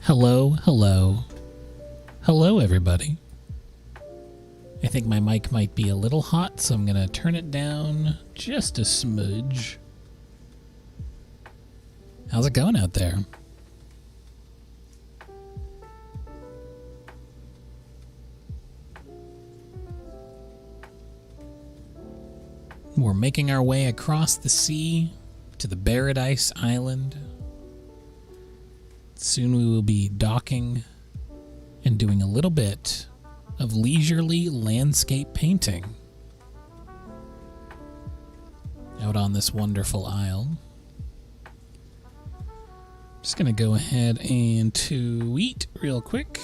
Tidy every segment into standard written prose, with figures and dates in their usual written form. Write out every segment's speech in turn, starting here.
Hello, hello. Hello, everybody. I think my mic might be a little hot, so I'm going to turn it down just a smidge. How's it going out there? We're making our way across the sea to the Paradise Island. Soon we will be docking and doing a little bit of leisurely landscape painting out on this wonderful isle. Just gonna go ahead and tweet real quick.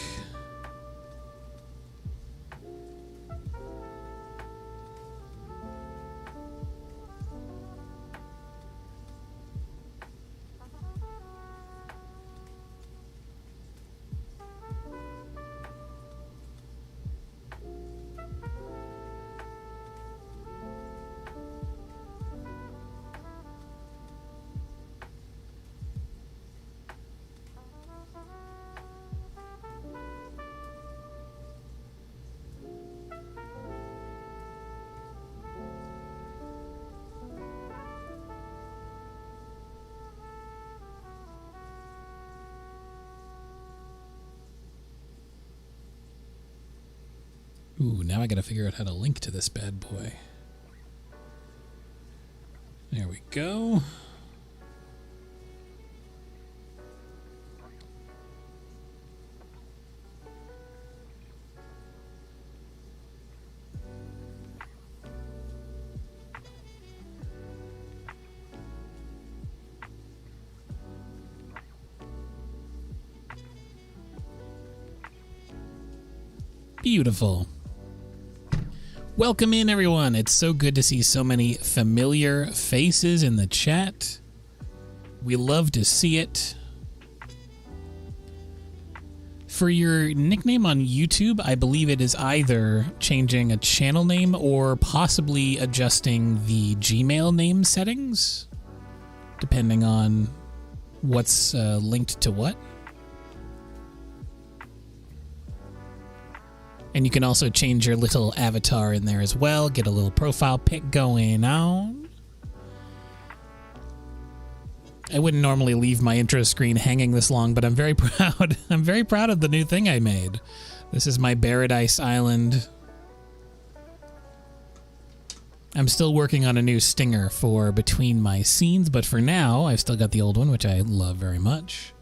Ooh, now I gotta figure out how to link to this bad boy. There we go. Beautiful. Welcome in, everyone. It's so good to see so many familiar faces in the chat. We love to see it. For your nickname on YouTube, I believe it is either changing a channel name or possibly adjusting the Gmail name settings, depending on what's linked to what. And you can also change your little avatar in there as well. Get a little profile pic going on. I wouldn't normally leave my intro screen hanging this long, but I'm very proud. I'm very proud of the new thing I made. This is my Paradise Island. I'm still working on a new stinger for between my scenes, but for now, I've still got the old one, which I love very much.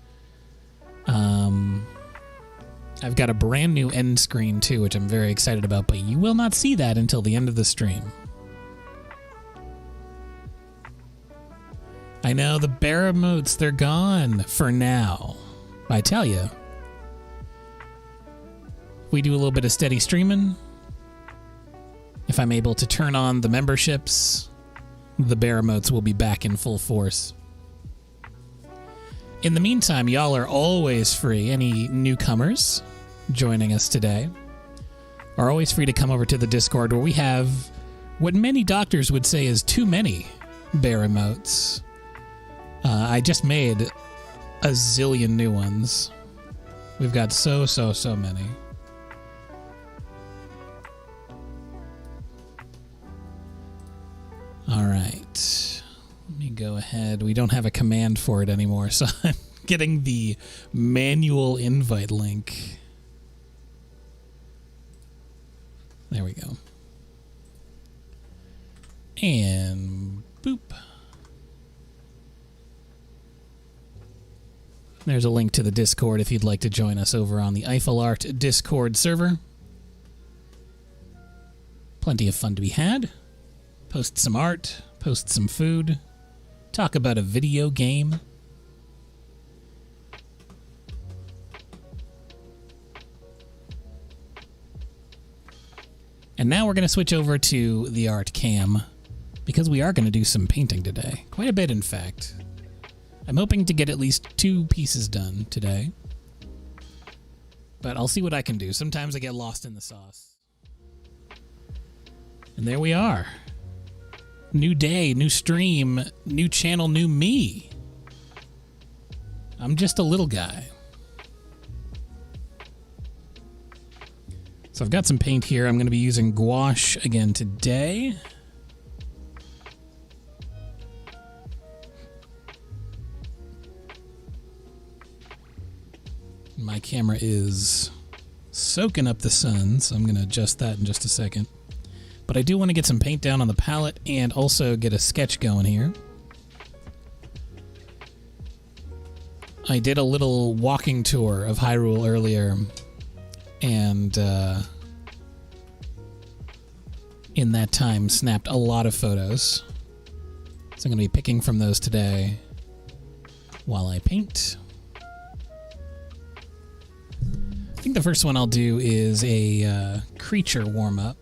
I've got a brand new end screen too, which I'm very excited about, but you will not see that until the end of the stream. I know, the bear emotes, they're gone for now. I tell you, if we do a little bit of steady streaming, if I'm able to turn on the memberships, the bear emotes will be back in full force. In the meantime, y'all are always free. Any newcomers joining us today are always free to come over to the Discord, where we have what many doctors would say is too many bear emotes. I just made a zillion new ones. We've got so many. All right. Let me go ahead. We don't have a command for it anymore, so I'm getting the manual invite link. There we go. And boop. There's a link to the Discord if you'd like to join us over on the Eiffel Art Discord server. Plenty of fun to be had. Post some art, post some food. Talk about a video game. And now we're going to switch over to the art cam, because we are going to do some painting today. Quite a bit, in fact. I'm hoping to get at least 2 pieces done today. But I'll see what I can do. Sometimes I get lost in the sauce. And there we are. New day, new stream, new channel, new me. I'm just a little guy. So I've got some paint here. I'm going to be using gouache again today. My camera is soaking up the sun, so I'm going to adjust that in just a second. But I do want to get some paint down on the palette and also get a sketch going here. I did a little walking tour of Hyrule earlier, and in that time snapped a lot of photos. So I'm going to be picking from those today while I paint. I think the first one I'll do is a creature warm-up,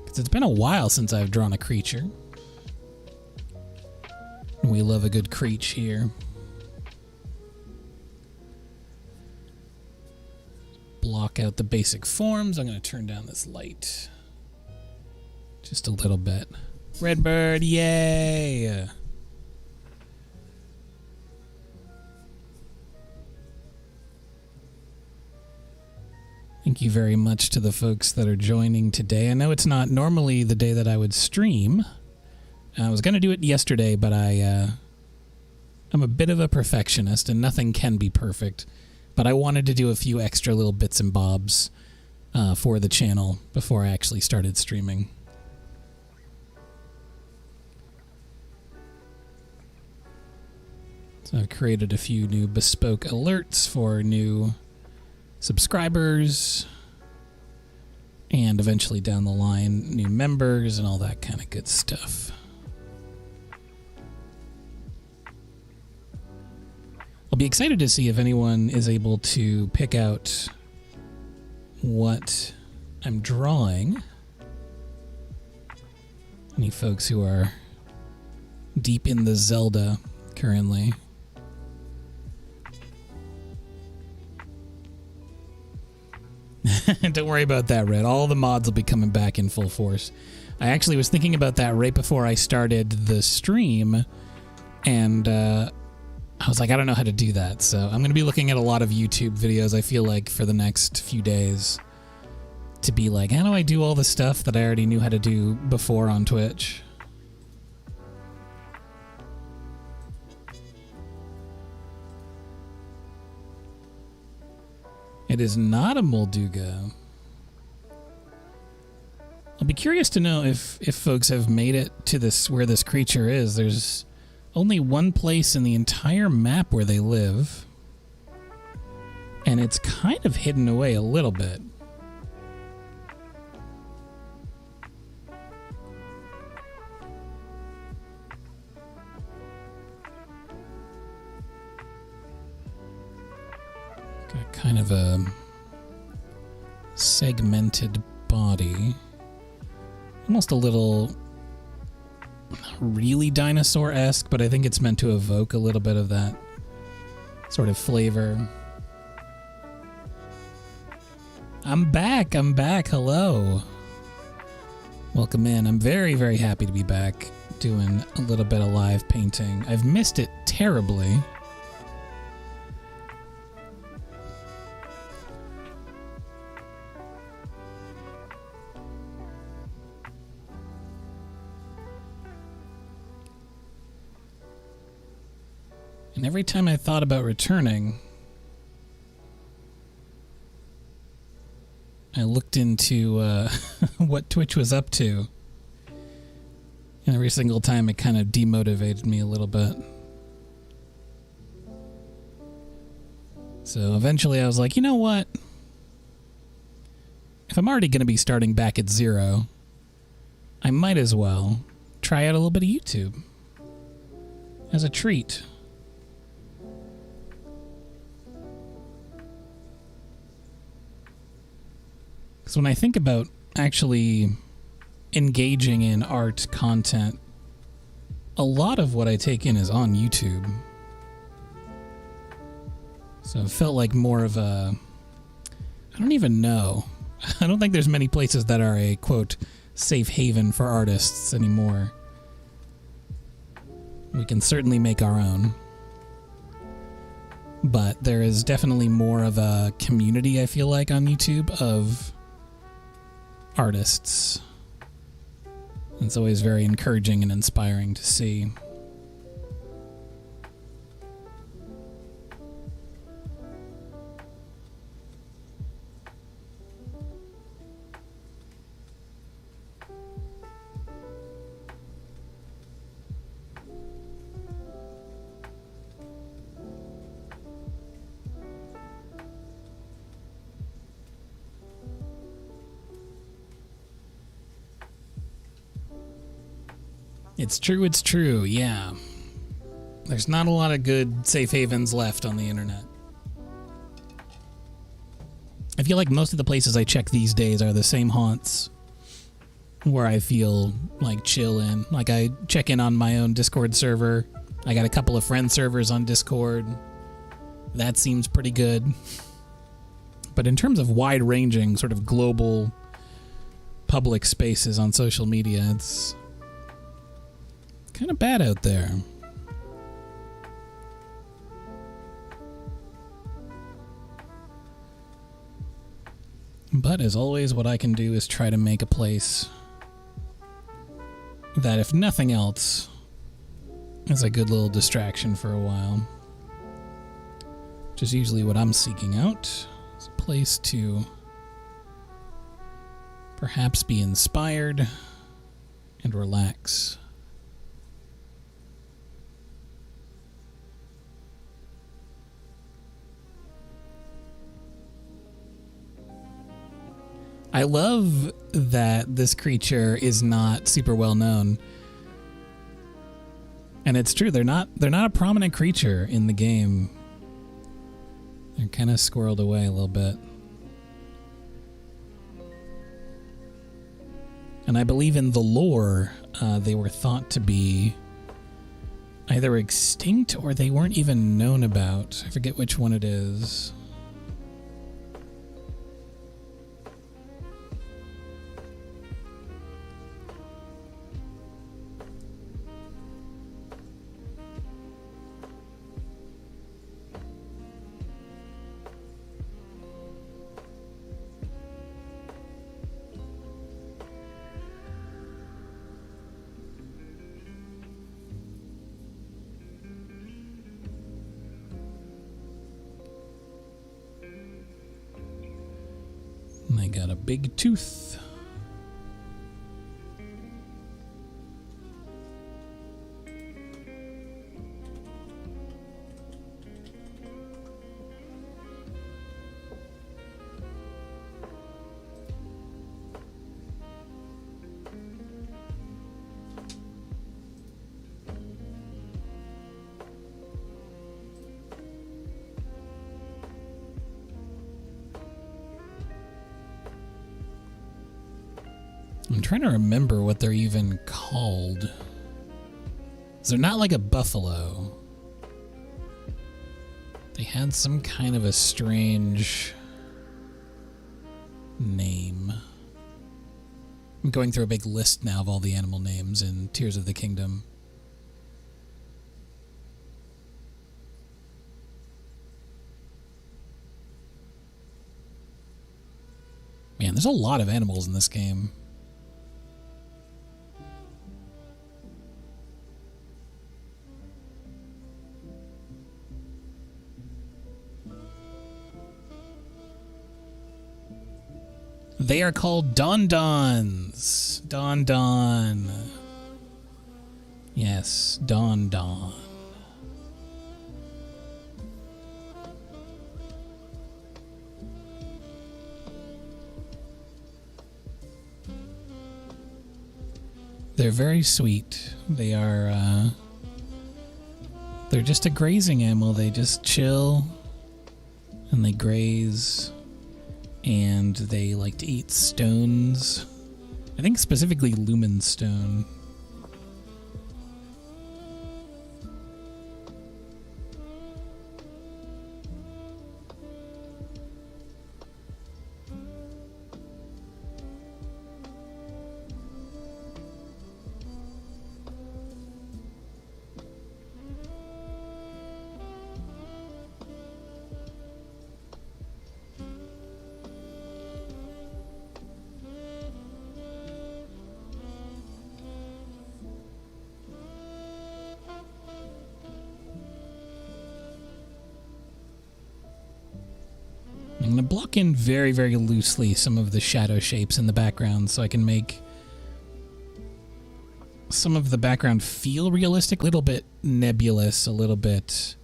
because it's been a while since I've drawn a creature. And we love a good creature here. Block out the basic forms. I'm going to turn down this light just a little bit. Redbird, yay! Thank you very much to the folks that are joining today. I know it's not normally the day that I would stream. I was going to do it yesterday, but I'm a bit of a perfectionist, and nothing can be perfect. But I wanted to do a few extra little bits and bobs for the channel before I actually started streaming. So I've created a few new bespoke alerts for new subscribers, and eventually down the line, new members and all that kind of good stuff. I'll be excited to see if anyone is able to pick out what I'm drawing. Any folks who are deep in the Zelda currently. Don't worry about that, Red. All the mods will be coming back in full force. I actually was thinking about that right before I started the stream, and I was like, I don't know how to do that. So I'm going to be looking at a lot of YouTube videos, I feel like, for the next few days to be like, how do I do all the stuff that I already knew how to do before on Twitch? It is not a Molduga. I'll be curious to know if folks have made it to this where this creature is. There's only one place in the entire map where they live, and it's kind of hidden away a little bit. Got kind of a segmented body. Almost a little, not really dinosaur-esque, but I think it's meant to evoke a little bit of that sort of flavor. I'm back, hello. Welcome in. I'm very, very happy to be back doing a little bit of live painting. I've missed it terribly. And every time I thought about returning, I looked into what Twitch was up to. And every single time it kind of demotivated me a little bit. So eventually I was like, you know what? If I'm already going to be starting back at zero, I might as well try out a little bit of YouTube as a treat. Because when I think about actually engaging in art content, a lot of what I take in is on YouTube. So it felt like more of a... I don't even know. I don't think there's many places that are a, quote, safe haven for artists anymore. We can certainly make our own. But there is definitely more of a community, I feel like, on YouTube of artists. It's always very encouraging and inspiring to see. It's true, yeah. There's not a lot of good safe havens left on the internet. I feel like most of the places I check these days are the same haunts where I feel like chill in. Like I check in on my own Discord server. I got a couple of friend servers on Discord. That seems pretty good. But in terms of wide-ranging, sort of global public spaces on social media, it's kind of bad out there. But as always, what I can do is try to make a place that, if nothing else, is a good little distraction for a while. Which is usually what I'm seeking out. It's a place to perhaps be inspired and relax. I love that this creature is not super well known. And it's true, they're not a prominent creature in the game. They're kind of squirreled away a little bit. And I believe in the lore, they were thought to be either extinct or they weren't even known about. I forget which one it is. And they got a big tooth. I'm trying to remember what they're even called. They're not like a buffalo. They had some kind of a strange name. I'm going through a big list now of all the animal names in Tears of the Kingdom. Man, there's a lot of animals in this game. They are called Don-Dons. Don-Don. Yes, Don-Don. They're very sweet. They are, they're just a grazing animal. They just chill and they graze. And they like to eat stones. I think specifically lumen stone. I'm going to block in very, very loosely some of the shadow shapes in the background so I can make some of the background feel realistic, a little bit nebulous, a little bit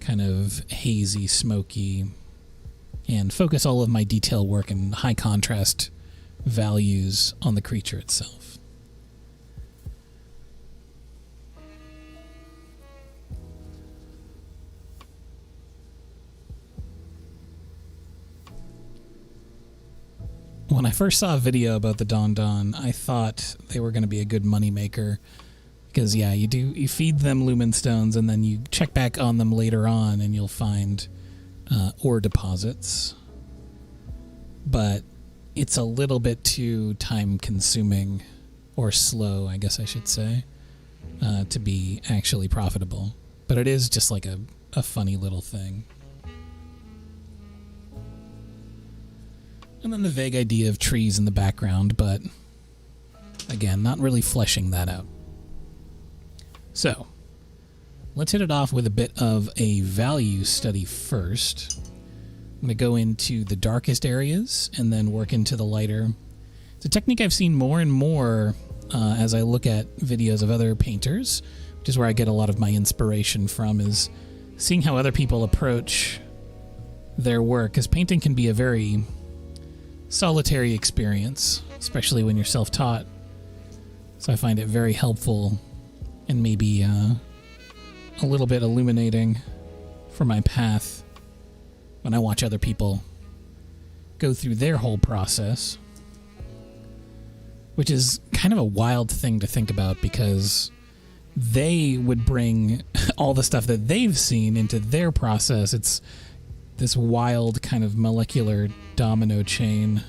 kind of hazy, smoky, and focus all of my detail work and high contrast values on the creature itself. When I first saw a video about the Don Don, I thought they were going to be a good moneymaker. Because, yeah, you feed them lumen stones, and then you check back on them later on, and you'll find ore deposits. But it's a little bit too time-consuming, or slow, I guess I should say, to be actually profitable. But it is just like a funny little thing. And then the vague idea of trees in the background, but again, not really fleshing that out. So, let's hit it off with a bit of a value study first. I'm going to go into the darkest areas and then work into the lighter. It's a technique I've seen more and more as I look at videos of other painters, which is where I get a lot of my inspiration from, is seeing how other people approach their work, because painting can be a very solitary experience, especially when you're self-taught. So I find it very helpful and maybe a little bit illuminating for my path when I watch other people go through their whole process, which is kind of a wild thing to think about because they would bring all the stuff that they've seen into their process. It's this wild kind of molecular domino chain.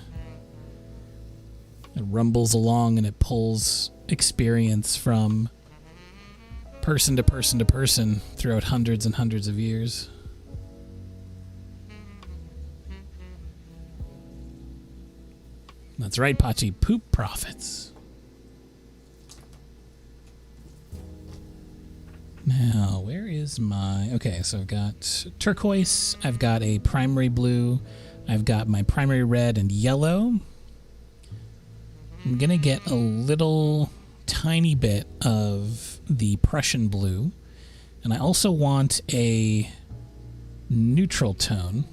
It rumbles along and it pulls experience from person to person to person throughout hundreds and hundreds of years. That's right, Pachi. Poop profits. Now, where is my... Okay, so I've got turquoise, I've got a primary blue, I've got my primary red and yellow. I'm going to get a little tiny bit of the Prussian blue, and I also want a neutral tone.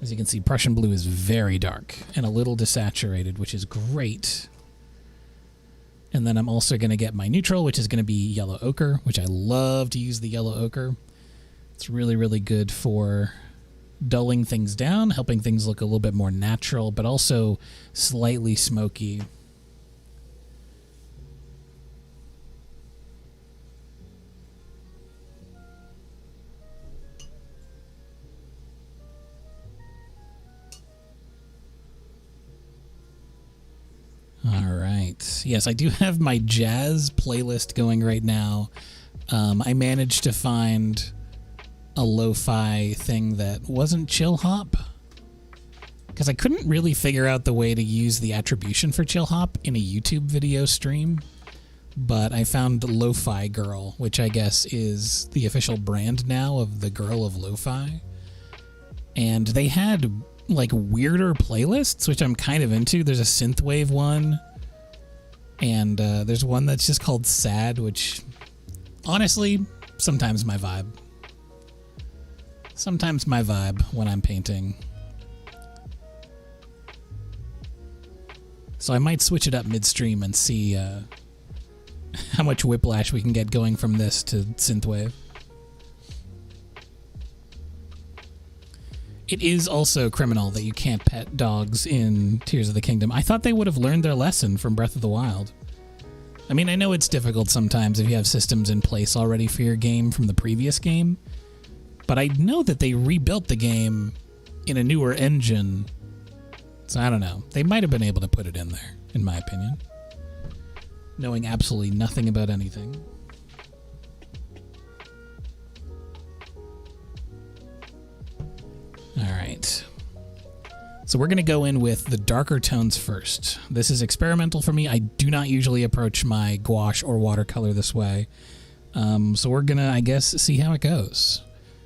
As you can see, Prussian blue is very dark and a little desaturated, which is great. And then I'm also going to get my neutral, which is going to be yellow ochre, which I love to use the yellow ochre. It's really, really good for dulling things down, helping things look a little bit more natural, but also slightly smoky. All right. Yes, I do have my jazz playlist going right now. I managed to find a lo-fi thing that wasn't chill hop, because I couldn't really figure out the way to use the attribution for chill hop in a YouTube video stream, but I found Lofi Girl, which I guess is the official brand now of the Girl of Lo-Fi, and they had like weirder playlists, which I'm kind of into. There's a synthwave one, and there's one that's just called Sad, which honestly, sometimes my vibe. Sometimes my vibe when I'm painting. So I might switch it up midstream and see how much whiplash we can get going from this to synthwave. It is also criminal that you can't pet dogs in Tears of the Kingdom. I thought they would have learned their lesson from Breath of the Wild. I mean, I know it's difficult sometimes if you have systems in place already for your game from the previous game, but I know that they rebuilt the game in a newer engine, so I don't know. They might have been able to put it in there, in my opinion, knowing absolutely nothing about anything. All right. So we're going to go in with the darker tones first. This is experimental for me. I do not usually approach my gouache or watercolor this way. So we're going to, I guess, see how it goes.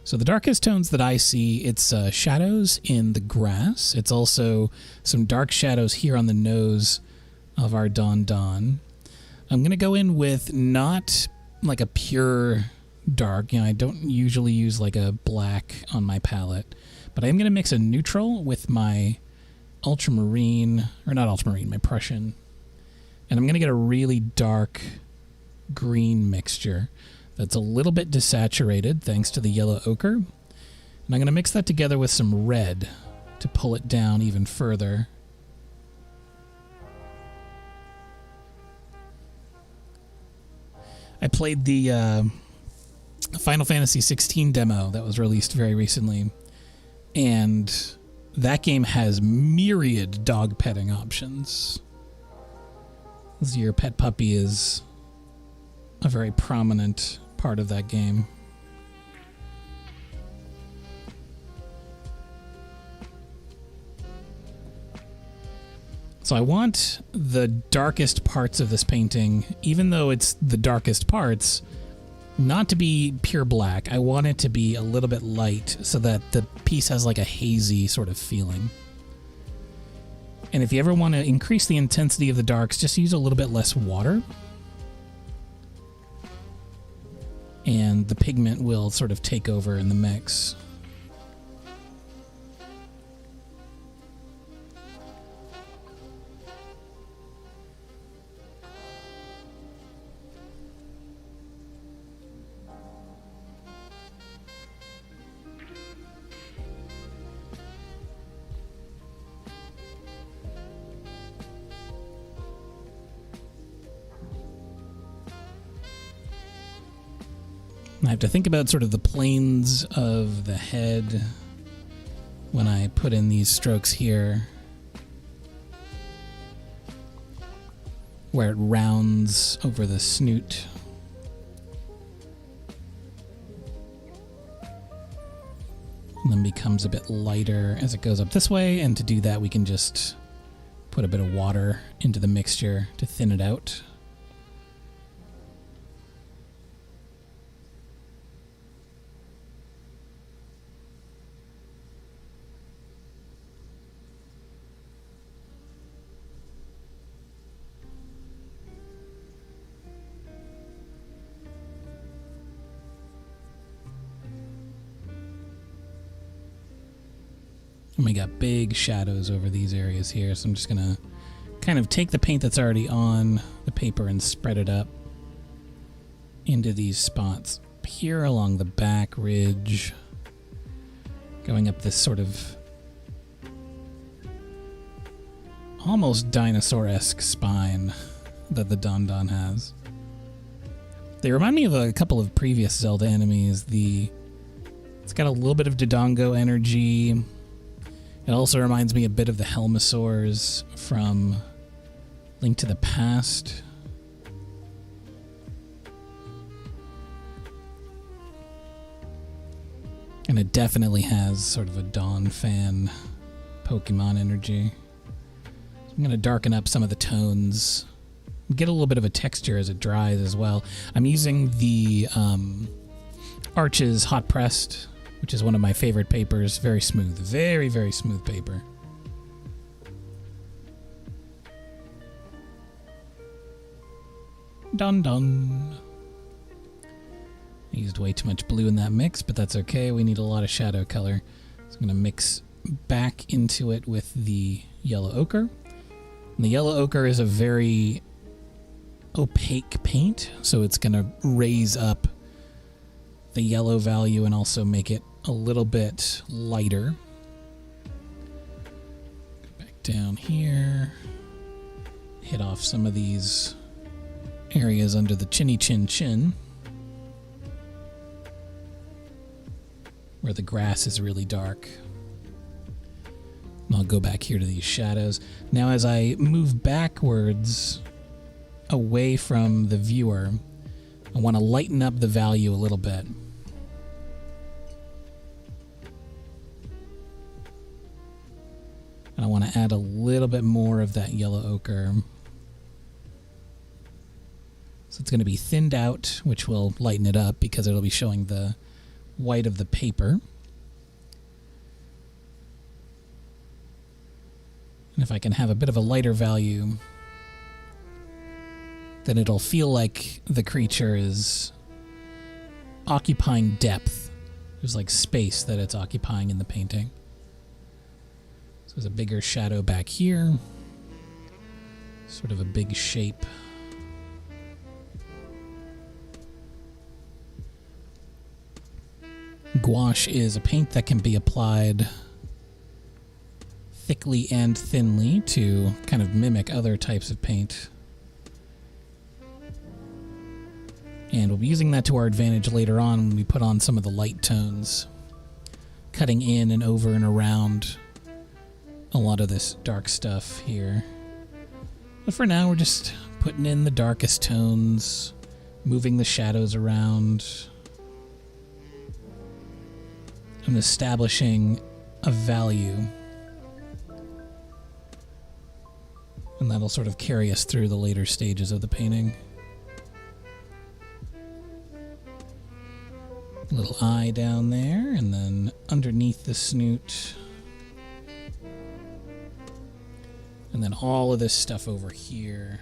So the darkest tones that I see, it's shadows in the grass. It's also some dark shadows here on the nose of our Don Don. I'm going to go in with not like a pure dark. You know, I don't usually use like a black on my palette, but I'm going to mix a neutral with my ultramarine, or not ultramarine, my Prussian. And I'm going to get a really dark green mixture that's a little bit desaturated thanks to the yellow ochre. And I'm going to mix that together with some red to pull it down even further. I played the Final Fantasy XVI demo that was released very recently, and that game has myriad dog petting options. Your pet puppy is a very prominent part of that game. So I want the darkest parts of this painting, even though it's the darkest parts, not to be pure black. I want it to be a little bit light so that the piece has like a hazy sort of feeling. And if you ever want to increase the intensity of the darks, just use a little bit less water. And the pigment will sort of take over in the mix. I have to think about sort of the planes of the head when I put in these strokes here, where it rounds over the snoot. And then becomes a bit lighter as it goes up this way, and to do that we can just put a bit of water into the mixture to thin it out. And we got big shadows over these areas here, so I'm just going to kind of take the paint that's already on the paper and spread it up into these spots here along the back ridge, going up this sort of almost dinosaur-esque spine that the Don Don has. They remind me of a couple of previous Zelda enemies. It's got a little bit of Dodongo energy. It also reminds me a bit of the Helmosaurs from Link to the Past. And it definitely has sort of a Dawn fan Pokemon energy. So I'm going to darken up some of the tones. Get a little bit of a texture as it dries as well. I'm using the Arches Hot Pressed, which is one of my favorite papers. Very smooth. Very, very smooth paper. Dun dun. I used way too much blue in that mix, but that's okay. We need a lot of shadow color. So I'm going to mix back into it with the yellow ochre. And the yellow ochre is a very opaque paint, so it's going to raise up the yellow value and also make it a little bit lighter. Go back down here. Hit off some of these areas under the chinny chin chin, where the grass is really dark. And I'll go back here to these shadows. Now as I move backwards away from the viewer, I want to lighten up the value a little bit. And I want to add a little bit more of that yellow ochre. So it's going to be thinned out, which will lighten it up because it'll be showing the white of the paper. And if I can have a bit of a lighter value, then it'll feel like the creature is occupying depth. There's like space that it's occupying in the painting. So there's a bigger shadow back here. Sort of a big shape. Gouache is a paint that can be applied thickly and thinly to kind of mimic other types of paint. And we'll be using that to our advantage later on when we put on some of the light tones, cutting in and over and around a lot of this dark stuff here. But for now, we're just putting in the darkest tones, moving the shadows around, and establishing a value. And that'll sort of carry us through the later stages of the painting. A little eye down there, and then underneath the snoot. And then all of this stuff over here.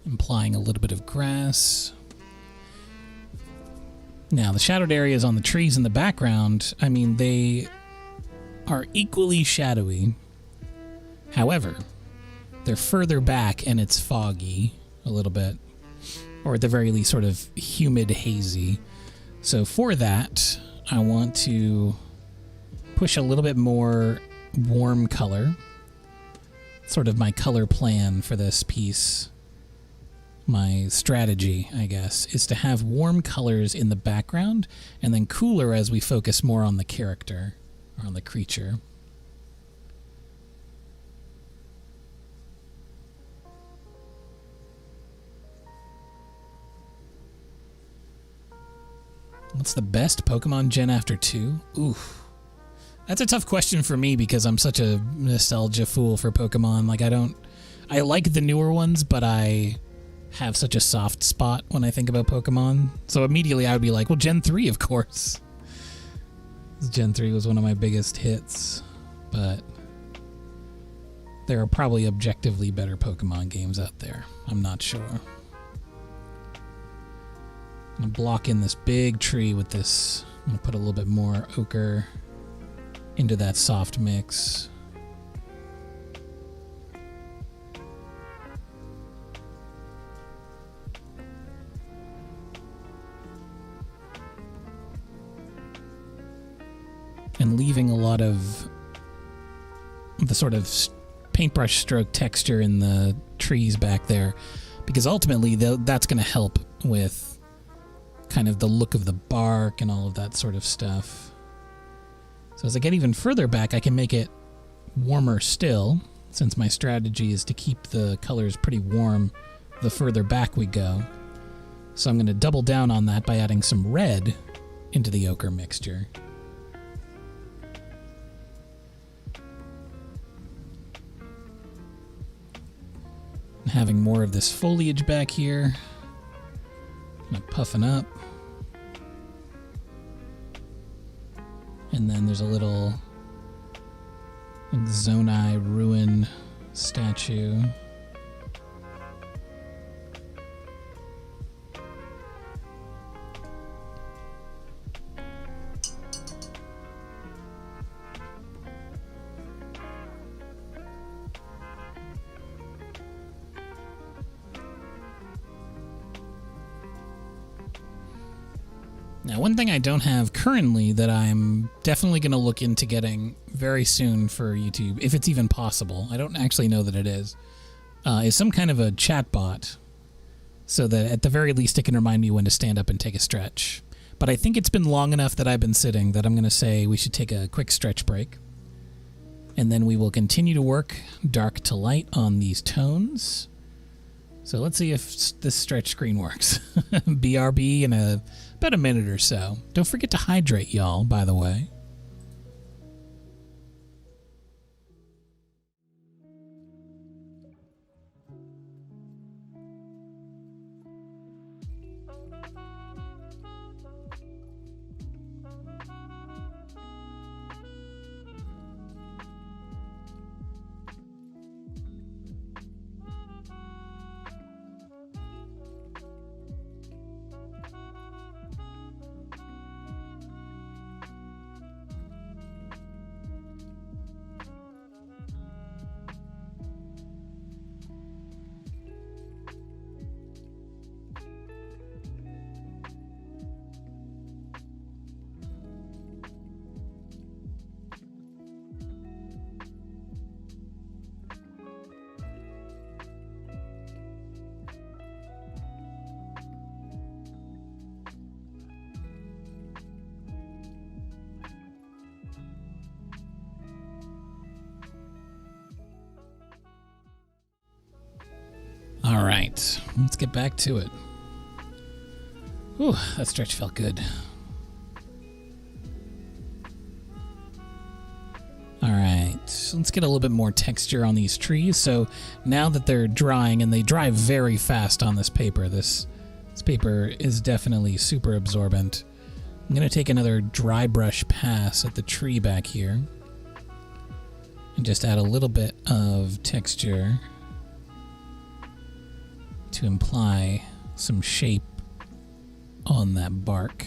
Implying a little bit of grass. Now, the shadowed areas on the trees in the background, I mean, they are equally shadowy. However, they're further back and it's foggy a little bit. Or at the very least, sort of humid, hazy. So for that, I want to push a little bit more warm color. Sort of my color plan for this piece. My strategy, I guess, is to have warm colors in the background and then cooler as we focus more on the character or on the creature. What's the best Pokemon gen after 2? Oof. That's a tough question for me because I'm such a nostalgia fool for Pokemon. Like, I like the newer ones, but I have such a soft spot when I think about Pokemon. So immediately I would be like, well, Gen 3, of course. Gen 3 was one of my biggest hits, but there are probably objectively better Pokemon games out there. I'm not sure. I'm going to block in this big tree with this. I'm going to put a little bit more ochre into that soft mix. And leaving a lot of the sort of paintbrush stroke texture in the trees back there, because ultimately that's going to help with kind of the look of the bark and all of that sort of stuff. So as I get even further back, I can make it warmer still, since my strategy is to keep the colors pretty warm the further back we go. So I'm going to double down on that by adding some red into the ochre mixture. Having more of this foliage back here. Kind of puffing up. And then there's a little Zonai ruin statue. Now, one thing I don't have currently that I'm definitely going to look into getting very soon for YouTube, if it's even possible, I don't actually know that it is some kind of a chatbot so that at the very least it can remind me when to stand up and take a stretch. But I think it's been long enough that I've been sitting that I'm going to say we should take a quick stretch break. And then we will continue to work dark to light on these tones. So let's see if this stretch screen works. BRB in about a minute or so. Don't forget to hydrate, y'all, by the way. All right, let's get back to it. Whew, that stretch felt good. All right, so let's get a little bit more texture on these trees. So now that they're drying, and they dry very fast on this paper, this paper is definitely super absorbent. I'm going to take another dry brush pass at the tree back here and just add a little bit of texture to imply some shape on that bark.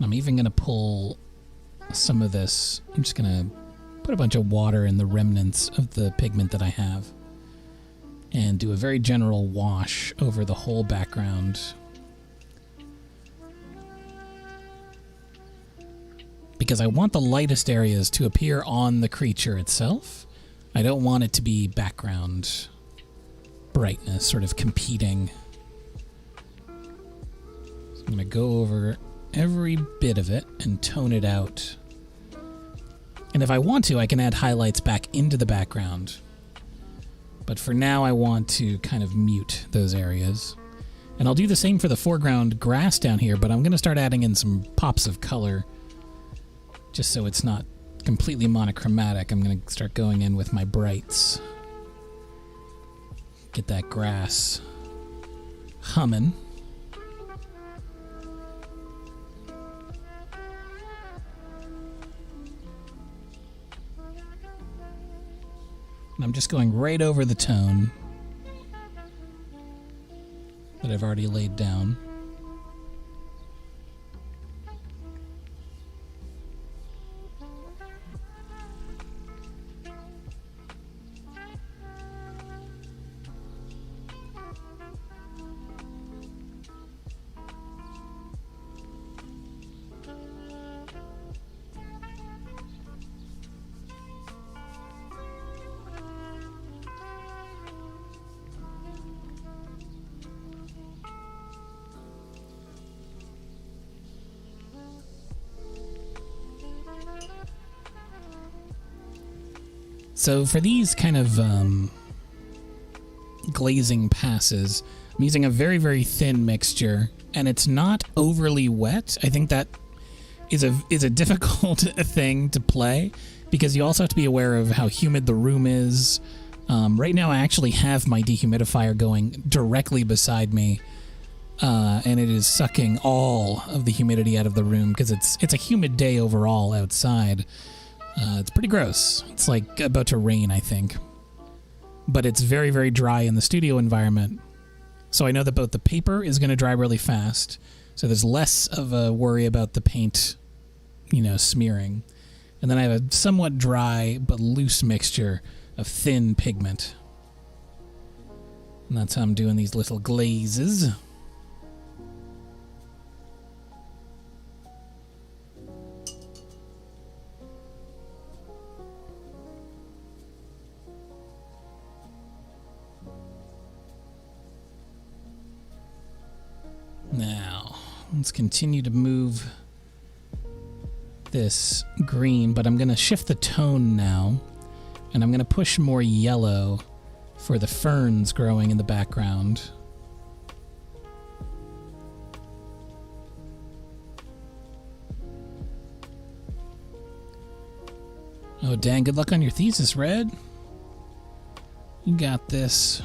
I'm even going to pull some of this. I'm just going to put a bunch of water in the remnants of the pigment that I have and do a very general wash over the whole background. Because I want the lightest areas to appear on the creature itself. I don't want it to be background brightness sort of competing. So I'm going to go over every bit of it and tone it out. And if I want to, I can add highlights back into the background. But for now, I want to kind of mute those areas. And I'll do the same for the foreground grass down here, but I'm going to start adding in some pops of color just so it's not completely monochromatic. I'm going to start going in with my brights. Get that grass humming. I'm just going right over the tone that I've already laid down. So for these kind of glazing passes, I'm using a very, very thin mixture, and it's not overly wet. I think that is a difficult thing to play, because you also have to be aware of how humid the room is. Right now I actually have my dehumidifier going directly beside me, and it is sucking all of the humidity out of the room, because it's a humid day overall outside. It's pretty gross. It's like about to rain, I think. But it's very, very dry in the studio environment. So I know that both the paper is going to dry really fast, So there's less of a worry about the paint, smearing. And then I have a somewhat dry but loose mixture of thin pigment. And that's how I'm doing these little glazes. Now, let's continue to move this green, but I'm going to shift the tone now, and I'm going to push more yellow for the ferns growing in the background. Oh, dang, good luck on your thesis, Red. You got this.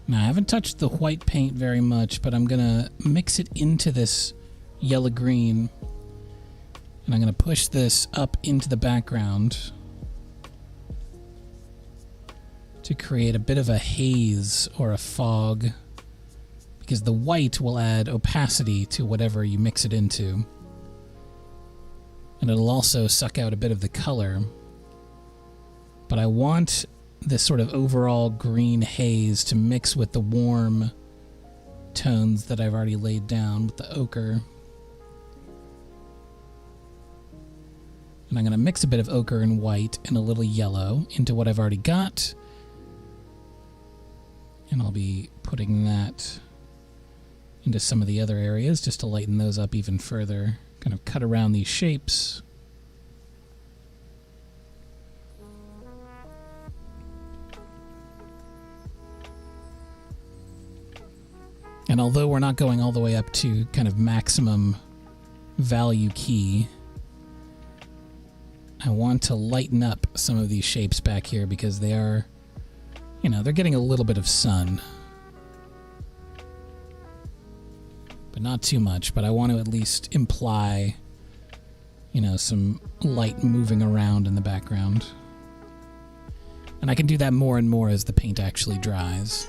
Now, I haven't touched the white paint very much, but I'm going to mix it into this yellow-green. And I'm going to push this up into the background to create a bit of a haze or a fog, because the white will add opacity to whatever you mix it into. And it'll also suck out a bit of the color. But I want this sort of overall green haze to mix with the warm tones that I've already laid down with the ochre. And I'm going to mix a bit of ochre and white and a little yellow into what I've already got. And I'll be putting that into some of the other areas just to lighten those up even further. Kind of cut around these shapes. And although we're not going all the way up to kind of maximum value key, I want to lighten up some of these shapes back here because they are, they're getting a little bit of sun. But not too much, but I want to at least imply, some light moving around in the background. And I can do that more and more as the paint actually dries.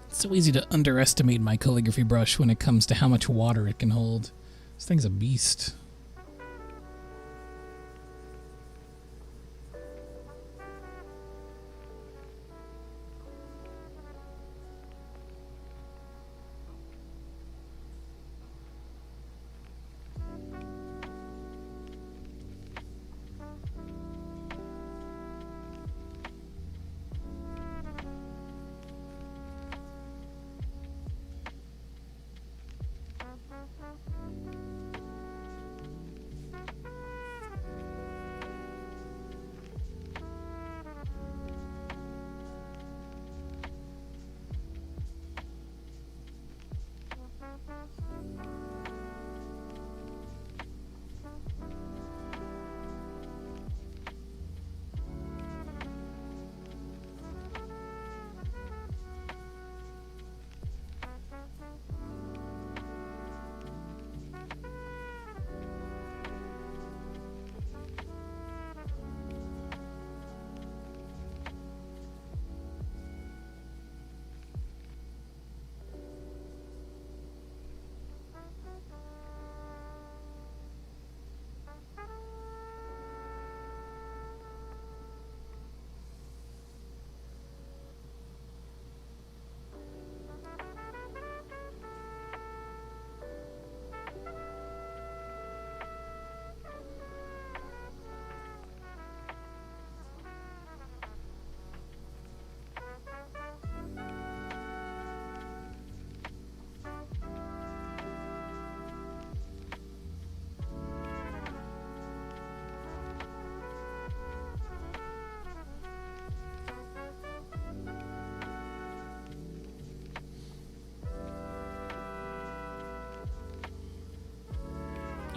It's so easy to underestimate my calligraphy brush when it comes to how much water it can hold. This thing's a beast.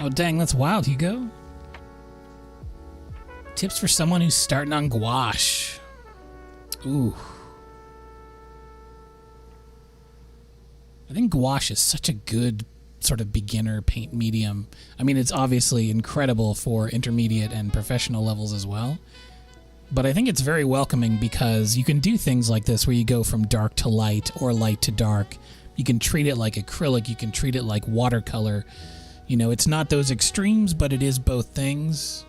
Oh, dang, that's wild, Hugo. Tips for someone who's starting on gouache. Ooh. I think gouache is such a good sort of beginner paint medium. I mean, it's obviously incredible for intermediate and professional levels as well. But I think it's very welcoming because you can do things like this where you go from dark to light or light to dark. You can treat it like acrylic. You can treat it like watercolor. You know, it's not those extremes, but it is both things.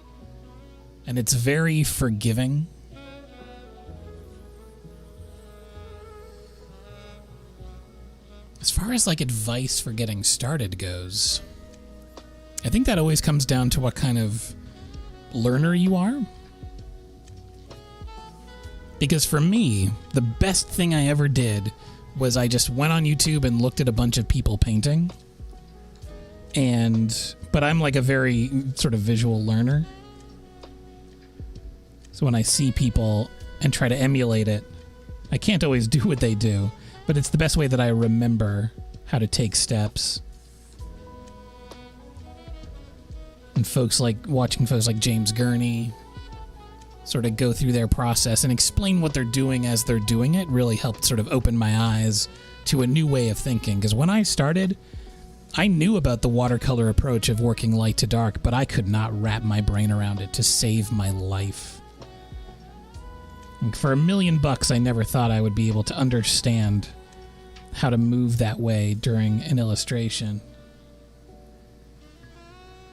And it's very forgiving. As far as like advice for getting started goes, I think that always comes down to what kind of learner you are. Because for me, the best thing I ever did was I just went on YouTube and looked at a bunch of people painting. But I'm like a very sort of visual learner. So when I see people and try to emulate it, I can't always do what they do. But it's the best way that I remember how to take steps. And watching folks like James Gurney sort of go through their process and explain what they're doing as they're doing it really helped sort of open my eyes to a new way of thinking. Because when I started, I knew about the watercolor approach of working light to dark, but I could not wrap my brain around it to save my life. For $1 million, I never thought I would be able to understand how to move that way during an illustration.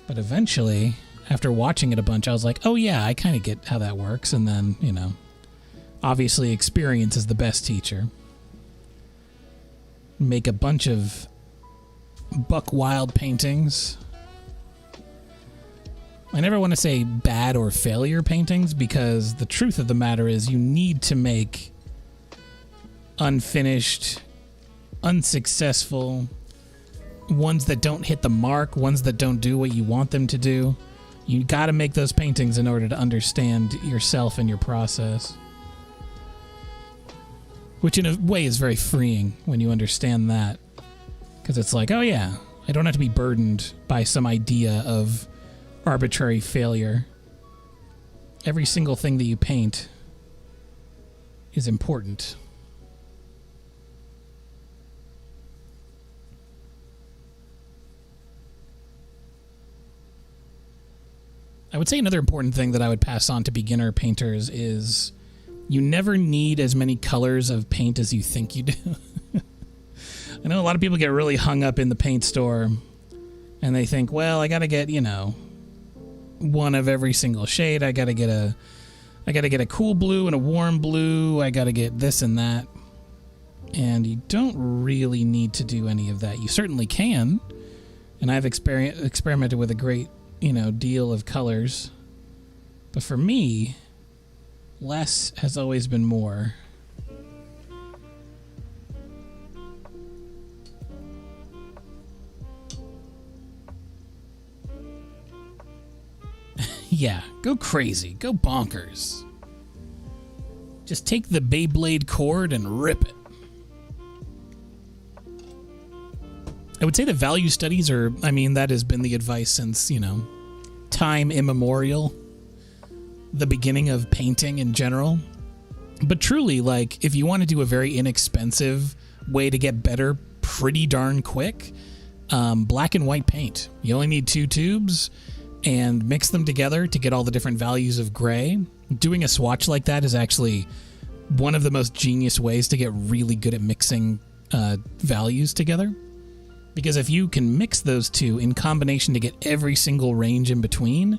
But eventually, after watching it a bunch, I was like, oh yeah, I kind of get how that works. And then, you know, obviously experience is the best teacher. Make a bunch of buck wild paintings. I never want to say bad or failure paintings because the truth of the matter is you need to make unfinished, unsuccessful, ones that don't hit the mark, ones that don't do what you want them to do. You got to make those paintings in order to understand yourself and your process. Which in a way is very freeing when you understand that. Because it's like, oh yeah, I don't have to be burdened by some idea of arbitrary failure. Every single thing that you paint is important. I would say another important thing that I would pass on to beginner painters is you never need as many colors of paint as you think you do. I know a lot of people get really hung up in the paint store and they think, well, I got to get, you know, one of every single shade. I got to get a cool blue and a warm blue. I got to get this and that. And you don't really need to do any of that. You certainly can. And I've experimented with a great, you know, deal of colors. But for me, less has always been more. Yeah, go crazy. Go bonkers. Just take the Beyblade cord and rip it. I would say that value studies are, I mean, that has been the advice since, you know, time immemorial. The beginning of painting in general. But truly, like, if you want to do a very inexpensive way to get better pretty darn quick, black and white paint. You only need 2 tubes and mix them together to get all the different values of gray. Doing a swatch like that is actually one of the most genius ways to get really good at mixing values together. Because if you can mix those two in combination to get every single range in between,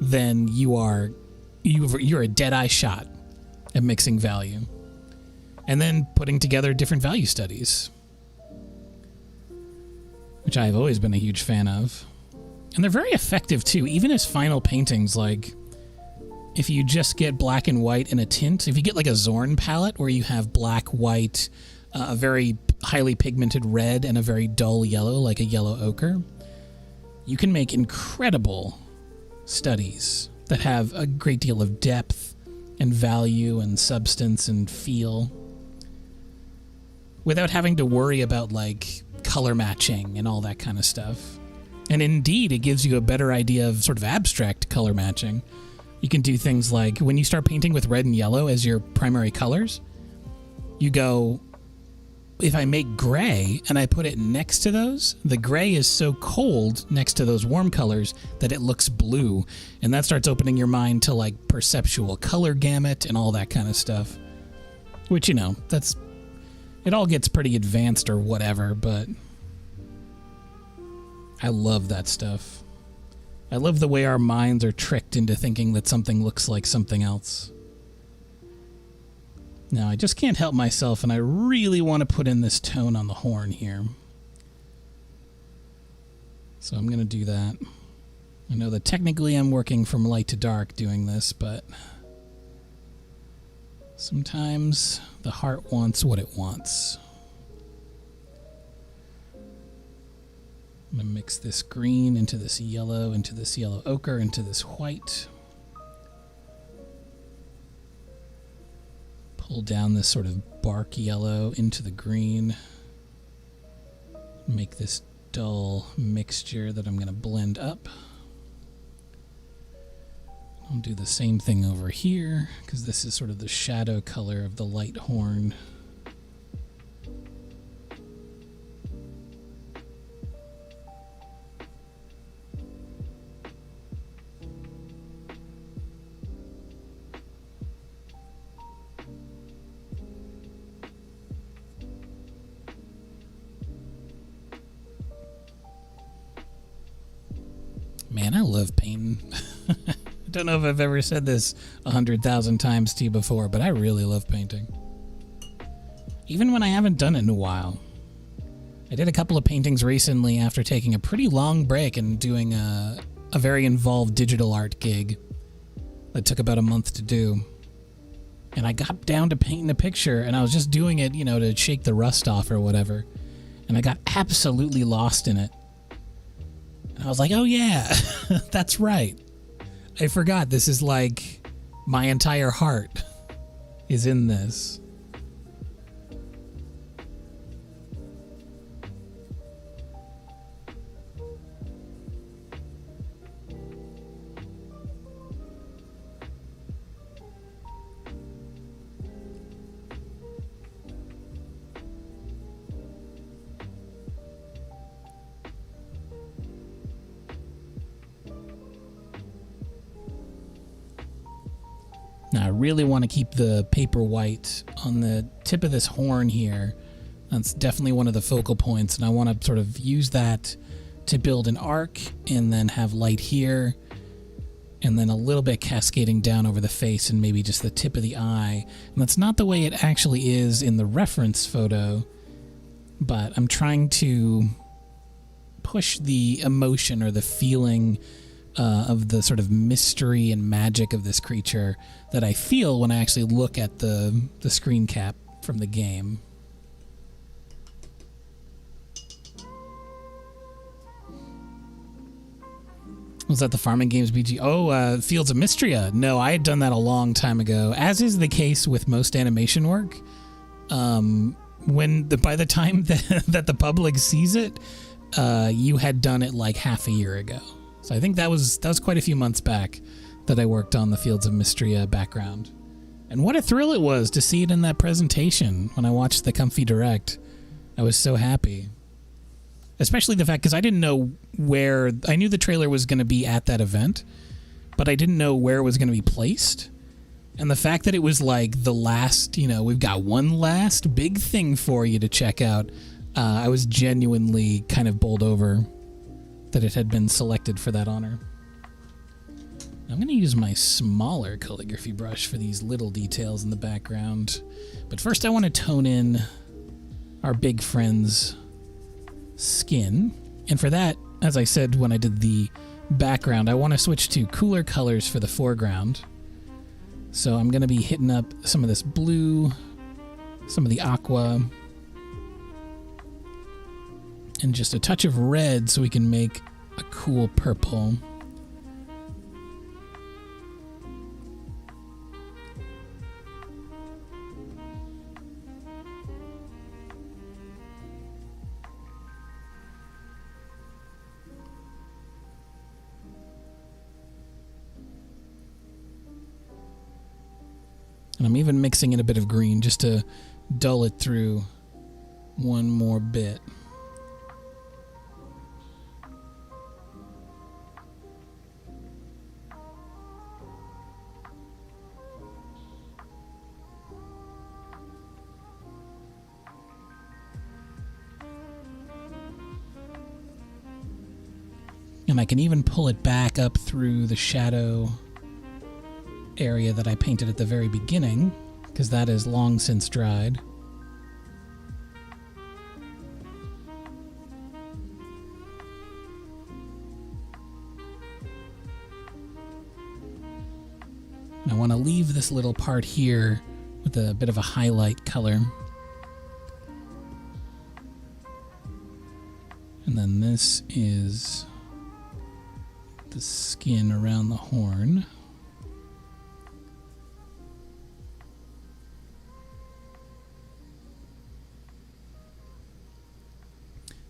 then you're a dead-eye shot at mixing value. And then putting together different value studies, which I've always been a huge fan of. And they're very effective too, even as final paintings. Like, if you just get black and white in a tint, if you get like a Zorn palette where you have black, white, a very highly pigmented red, and a very dull yellow, like a yellow ochre, you can make incredible studies that have a great deal of depth and value and substance and feel without having to worry about like color matching and all that kind of stuff. And indeed, it gives you a better idea of sort of abstract color matching. You can do things like when you start painting with red and yellow as your primary colors, you go, if I make gray and I put it next to those, the gray is so cold next to those warm colors that it looks blue. And that starts opening your mind to like perceptual color gamut and all that kind of stuff. Which, you know, it all gets pretty advanced or whatever, but I love that stuff. I love the way our minds are tricked into thinking that something looks like something else. Now, I just can't help myself, and I really want to put in this tone on the horn here. So I'm going to do that. I know that technically I'm working from light to dark doing this, but sometimes the heart wants what it wants. I'm going to mix this green into this yellow ochre, into this white. Pull down this sort of bark yellow into the green. Make this dull mixture that I'm going to blend up. I'll do the same thing over here, because this is sort of the shadow color of the light horn. Man, I love painting. I don't know if I've ever said this 100,000 times to you before, but I really love painting. Even when I haven't done it in a while. I did a couple of paintings recently after taking a pretty long break and doing a very involved digital art gig that took about a month to do. And I got down to painting a picture, and I was just doing it, you know, to shake the rust off or whatever. And I got absolutely lost in it. And I was like, oh yeah, that's right. I forgot this is like my entire heart is in this. Now, I really want to keep the paper white on the tip of this horn here. That's definitely one of the focal points, and I want to sort of use that to build an arc and then have light here and then a little bit cascading down over the face and maybe just the tip of the eye. And that's not the way it actually is in the reference photo, but I'm trying to push the emotion or the feeling of the sort of mystery and magic of this creature that I feel when I actually look at the screen cap from the game. Was that the Farming Games BG? Oh, Fields of Mystria. No, I had done that a long time ago, as is the case with most animation work. By the time that the public sees it, you had done it like half a year ago. So I think that was quite a few months back that I worked on the Fields of Mystria background. And what a thrill it was to see it in that presentation when I watched the Comfy Direct. I was so happy. Especially the fact, because I didn't know where... I knew the trailer was going to be at that event, but I didn't know where it was going to be placed. And the fact that it was like the last, you know, we've got one last big thing for you to check out, I was genuinely kind of bowled over that it had been selected for that honor. I'm going to use my smaller calligraphy brush for these little details in the background. But first I want to tone in our big friend's skin. And for that, as I said when I did the background, I want to switch to cooler colors for the foreground. So I'm going to be hitting up some of this blue, some of the aqua, and just a touch of red so we can make a cool purple. And I'm even mixing in a bit of green just to dull it through one more bit. And I can even pull it back up through the shadow area that I painted at the very beginning, because that is long since dried. And I want to leave this little part here with a bit of a highlight color. And then this is the skin around the horn.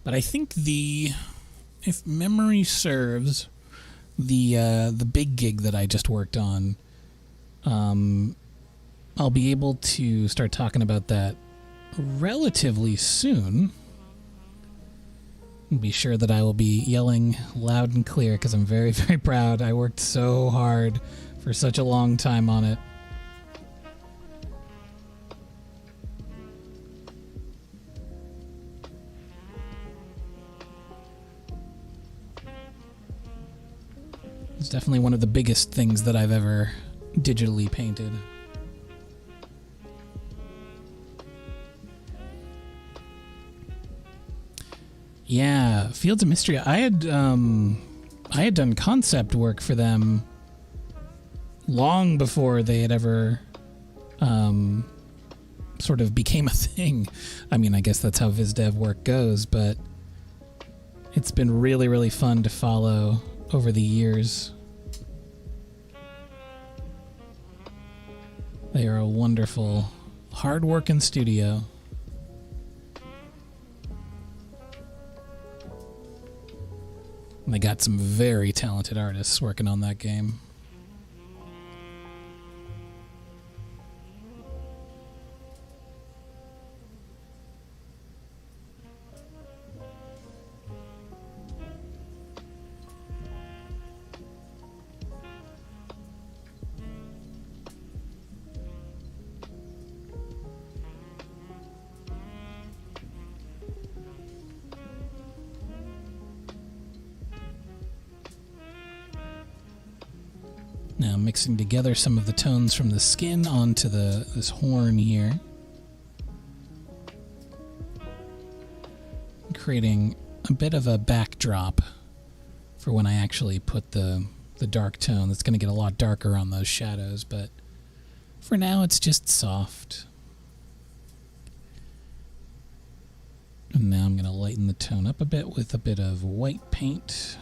But I think if memory serves, the big gig that I just worked on, I'll be able to start talking about that relatively soon. Be sure that I will be yelling loud and clear because I'm very, very proud. I worked so hard for such a long time on it. It's definitely one of the biggest things that I've ever digitally painted. Yeah, Fields of Mystery. I had done concept work for them long before they had ever sort of became a thing. I mean, I guess that's how VizDev work goes, but it's been really, really fun to follow over the years. They are a wonderful, hard-working studio. And they got some very talented artists working on that game. Now mixing together some of the tones from the skin onto this horn here. Creating a bit of a backdrop for when I actually put the dark tone. That's going to get a lot darker on those shadows, but for now it's just soft. And now I'm going to lighten the tone up a bit with a bit of white paint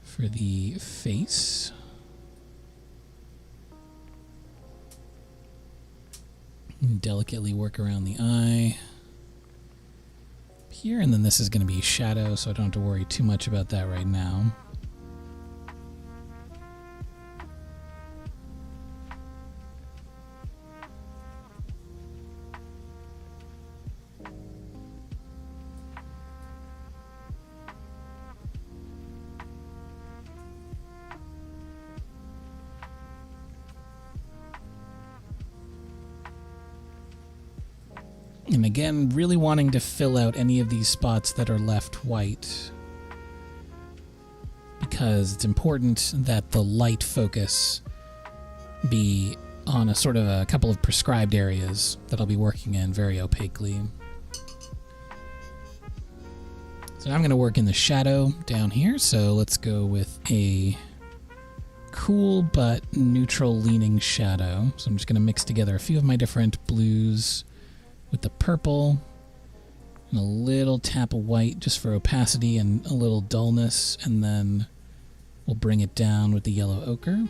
for the face. Delicately work around the eye here, and then this is going to be shadow, so I don't have to worry too much about that right now. And again, really wanting to fill out any of these spots that are left white, because it's important that the light focus be on a sort of a couple of prescribed areas that I'll be working in very opaquely. So now I'm going to work in the shadow down here, so let's go with a cool but neutral leaning shadow. So I'm just going to mix together a few of my different blues with the purple and a little tap of white just for opacity and a little dullness, and then we'll bring it down with the yellow ochre.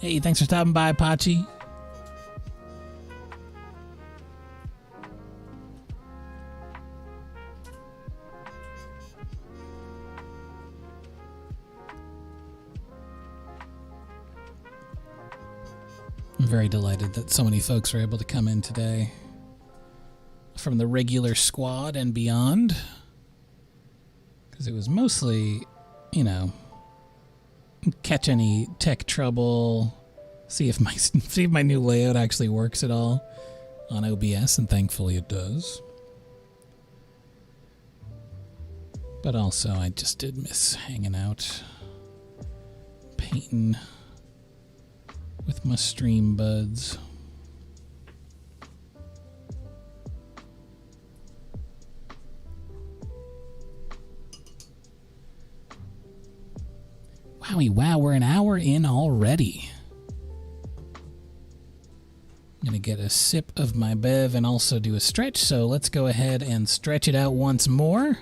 Hey, thanks for stopping by, Pachi. I'm very delighted that so many folks were able to come in today from the regular squad and beyond. Because it was mostly, you know, catch any tech trouble, see if my new layout actually works at all on OBS, and thankfully it does. But also, I just did miss hanging out, painting with my stream buds. Wowie wow, we're an hour in already. I'm gonna get a sip of my bev and also do a stretch, so let's go ahead and stretch it out once more.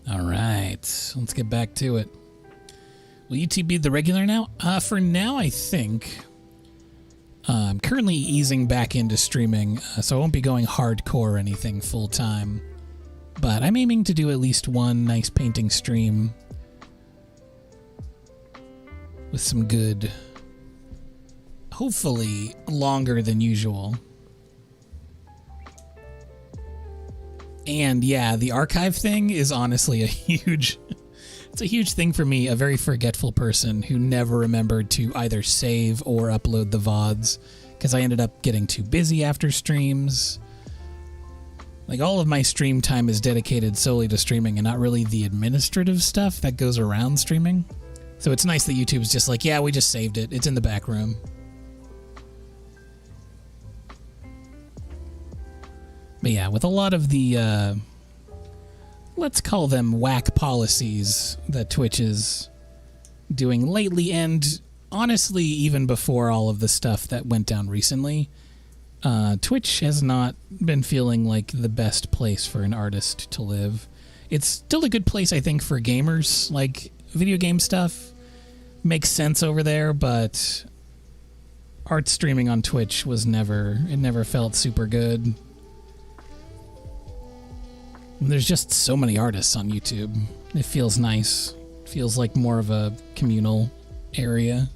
All right, let's get back to it. Will YouTube be the regular now? For now, I think. I'm currently easing back into streaming, so I won't be going hardcore or anything full time. But I'm aiming to do at least one nice painting stream with some good, hopefully longer than usual. And yeah, the archive thing is honestly it's a huge thing for me, a very forgetful person who never remembered to either save or upload the VODs because I ended up getting too busy after streams. Like, all of my stream time is dedicated solely to streaming and not really the administrative stuff that goes around streaming. So it's nice that YouTube's just like, yeah, we just saved it. It's in the back room. But yeah, with a lot of the, let's call them whack policies that Twitch is doing lately, and honestly, even before all of the stuff that went down recently, Twitch has not been feeling like the best place for an artist to live. It's still a good place, I think, for gamers. Like, video game stuff makes sense over there, but art streaming on Twitch was never felt super good. There's just so many artists on YouTube. It feels nice. It feels like more of a communal area.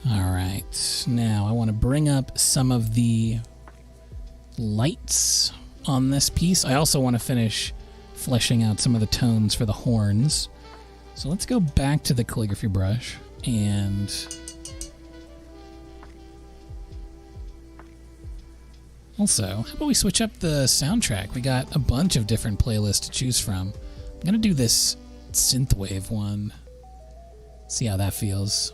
Alright, now I want to bring up some of the lights on this piece. I also want to finish fleshing out some of the tones for the horns. So let's go back to the calligraphy brush and also, how about we switch up the soundtrack? We got a bunch of different playlists to choose from. I'm gonna do this synthwave one. See how that feels.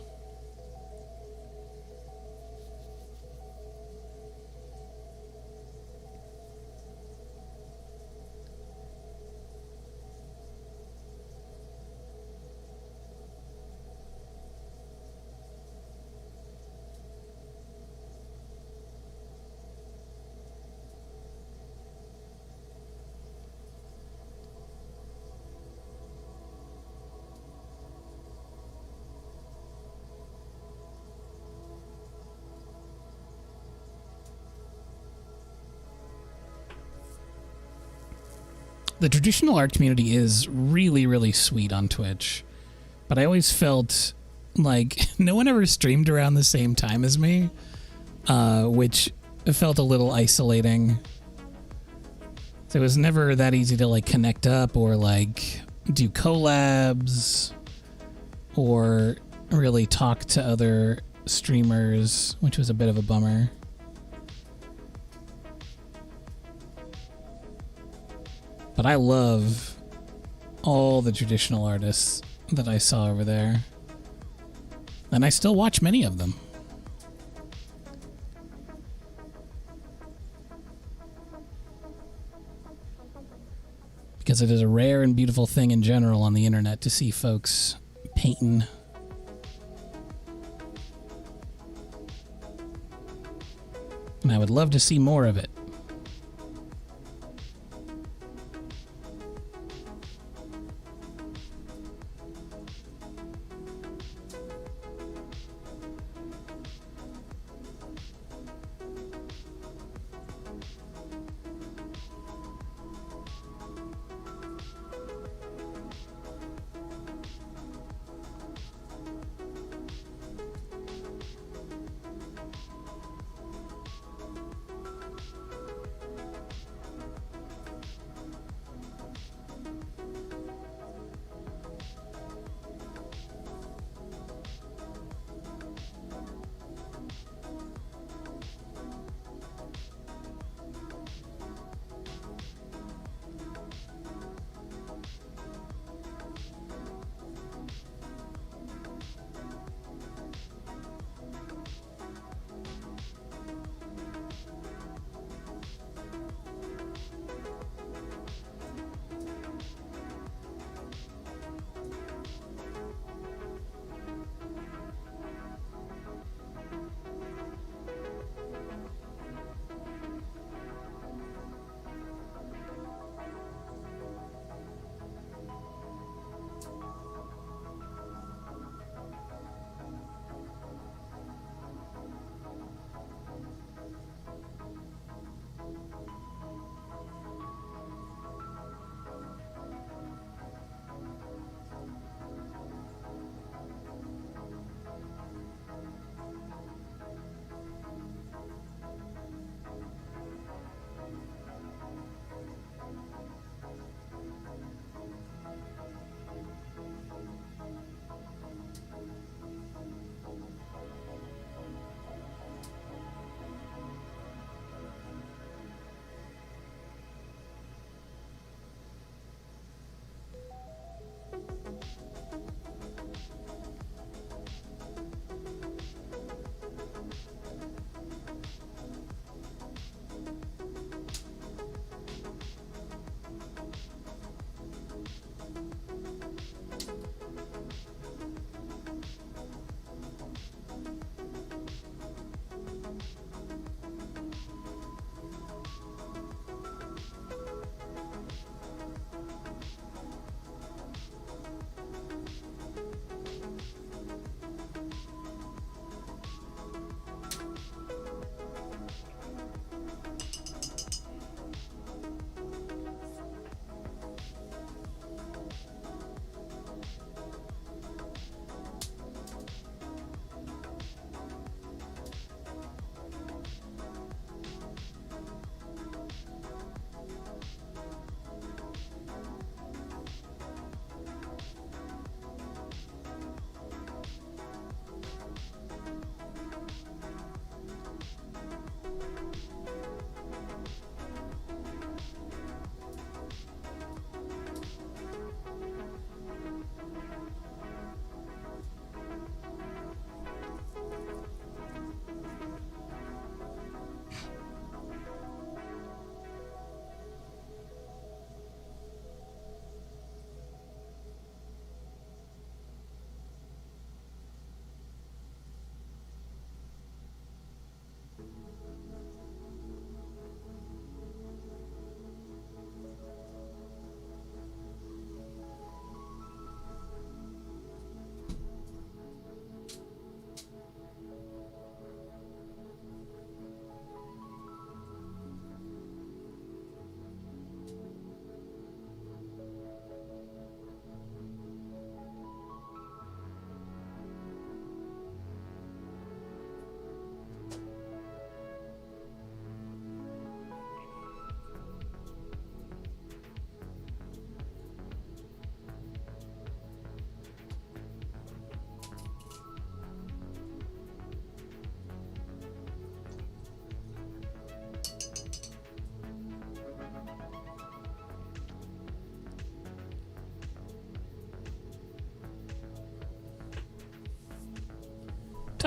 The traditional art community is really, really sweet on Twitch, but I always felt like no one ever streamed around the same time as me, which it felt a little isolating. So it was never that easy to like connect up or like do collabs or really talk to other streamers, which was a bit of a bummer. But I love all the traditional artists that I saw over there. And I still watch many of them. Because it is a rare and beautiful thing in general on the internet to see folks painting. And I would love to see more of it.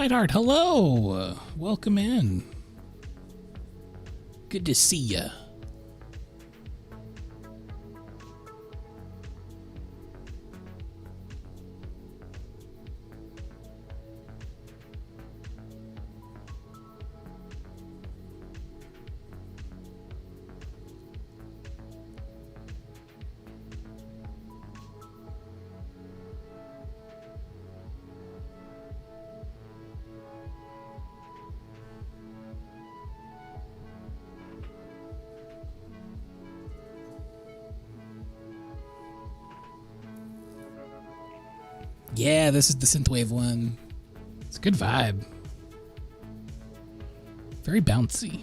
Tightheart, hello. Welcome in. Good to see ya. Yeah, this is the synthwave one. It's a good vibe. Very bouncy.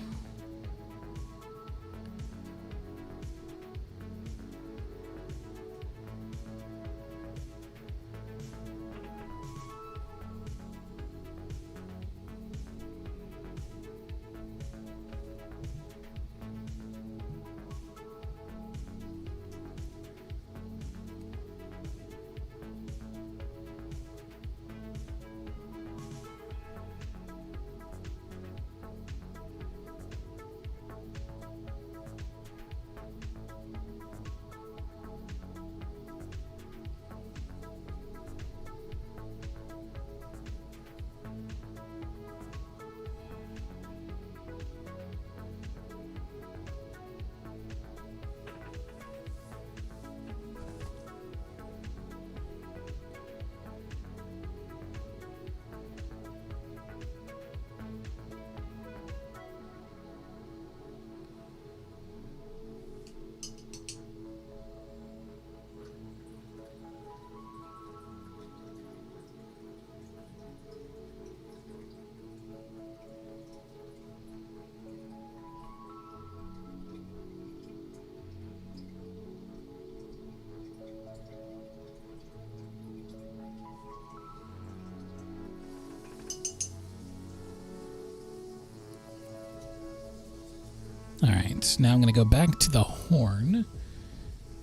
All right, now I'm going to go back to the horn,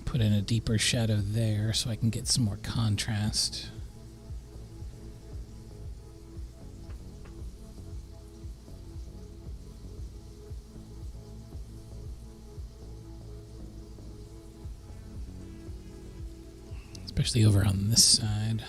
put in a deeper shadow there so I can get some more contrast. Especially over on this side.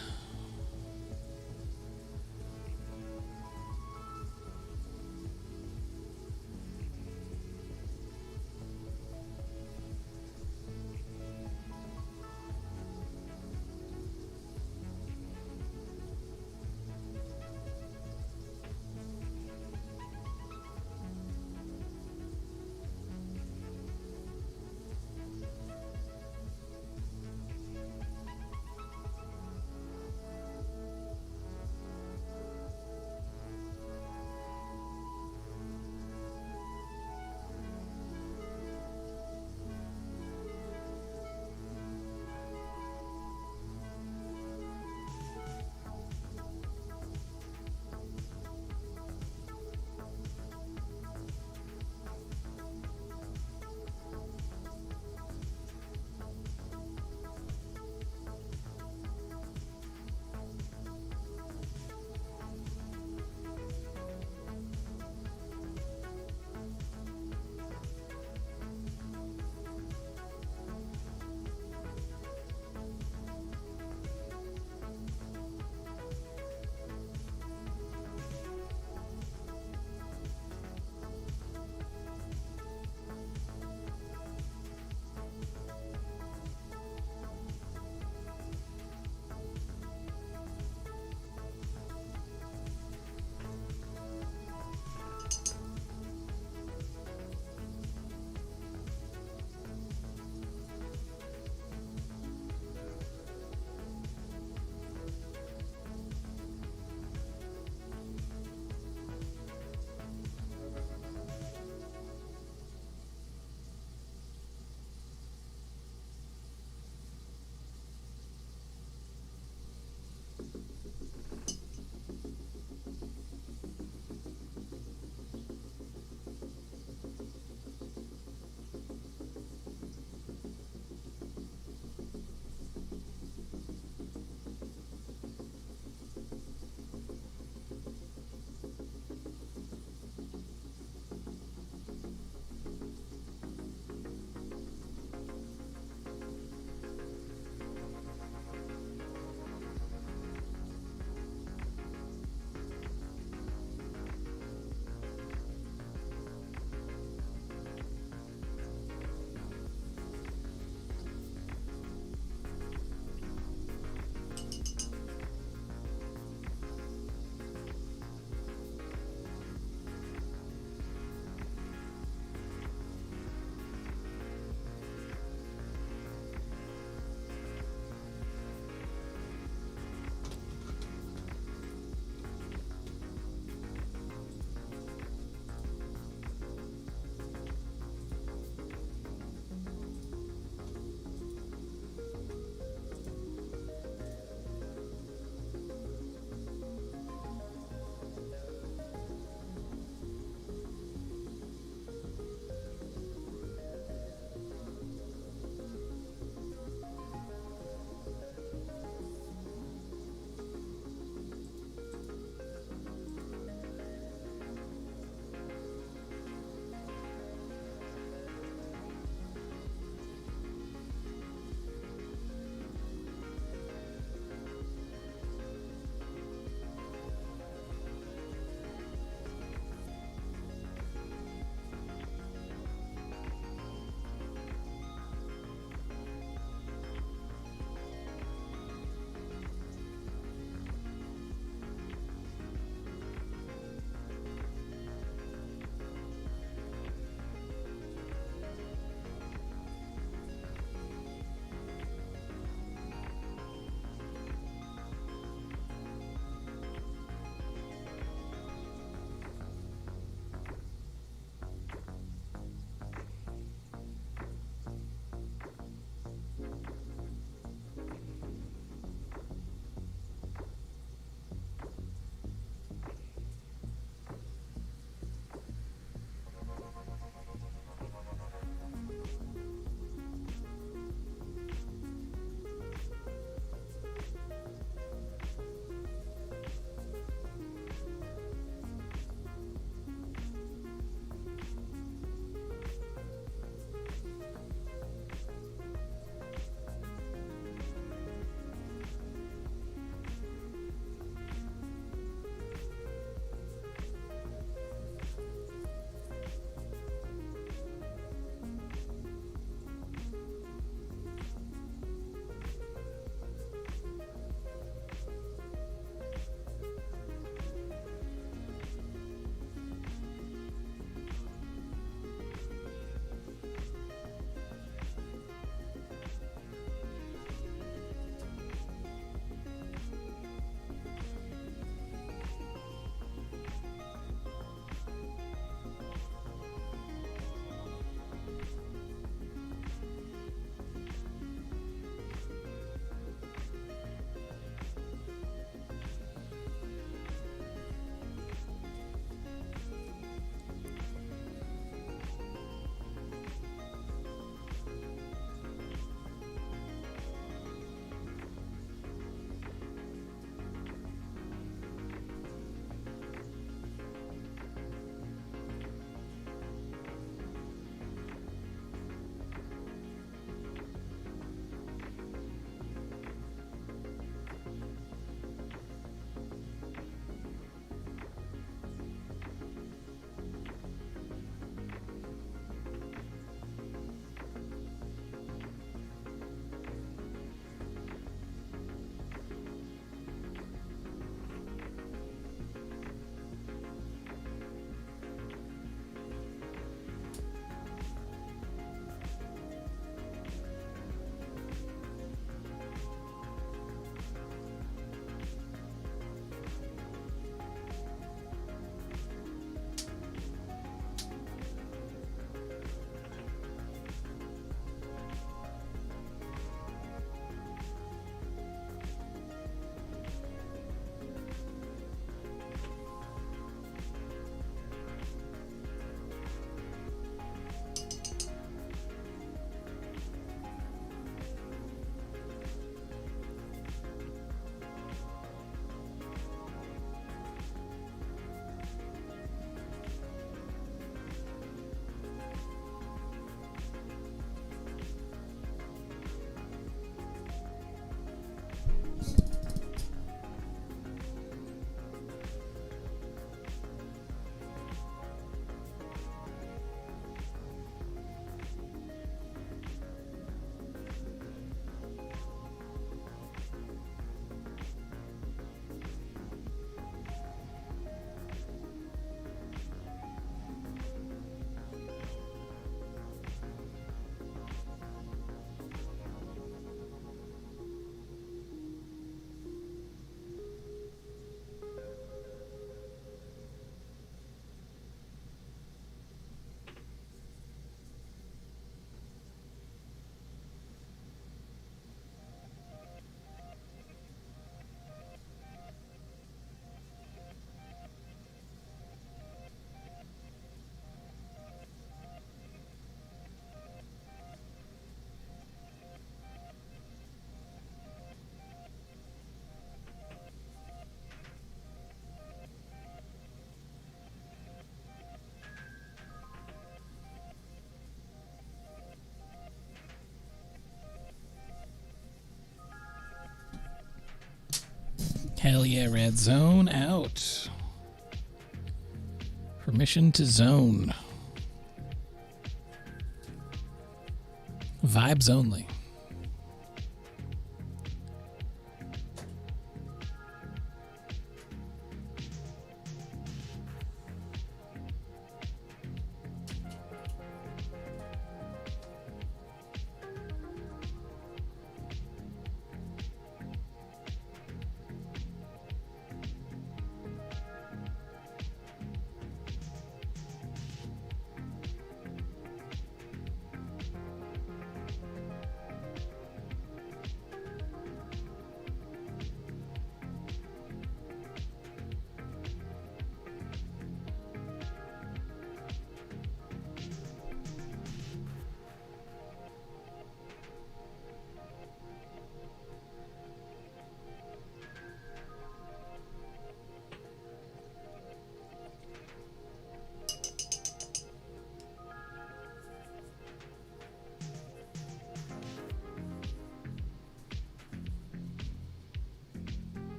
Hell yeah, Red. Zone out. Permission to zone. Vibes only.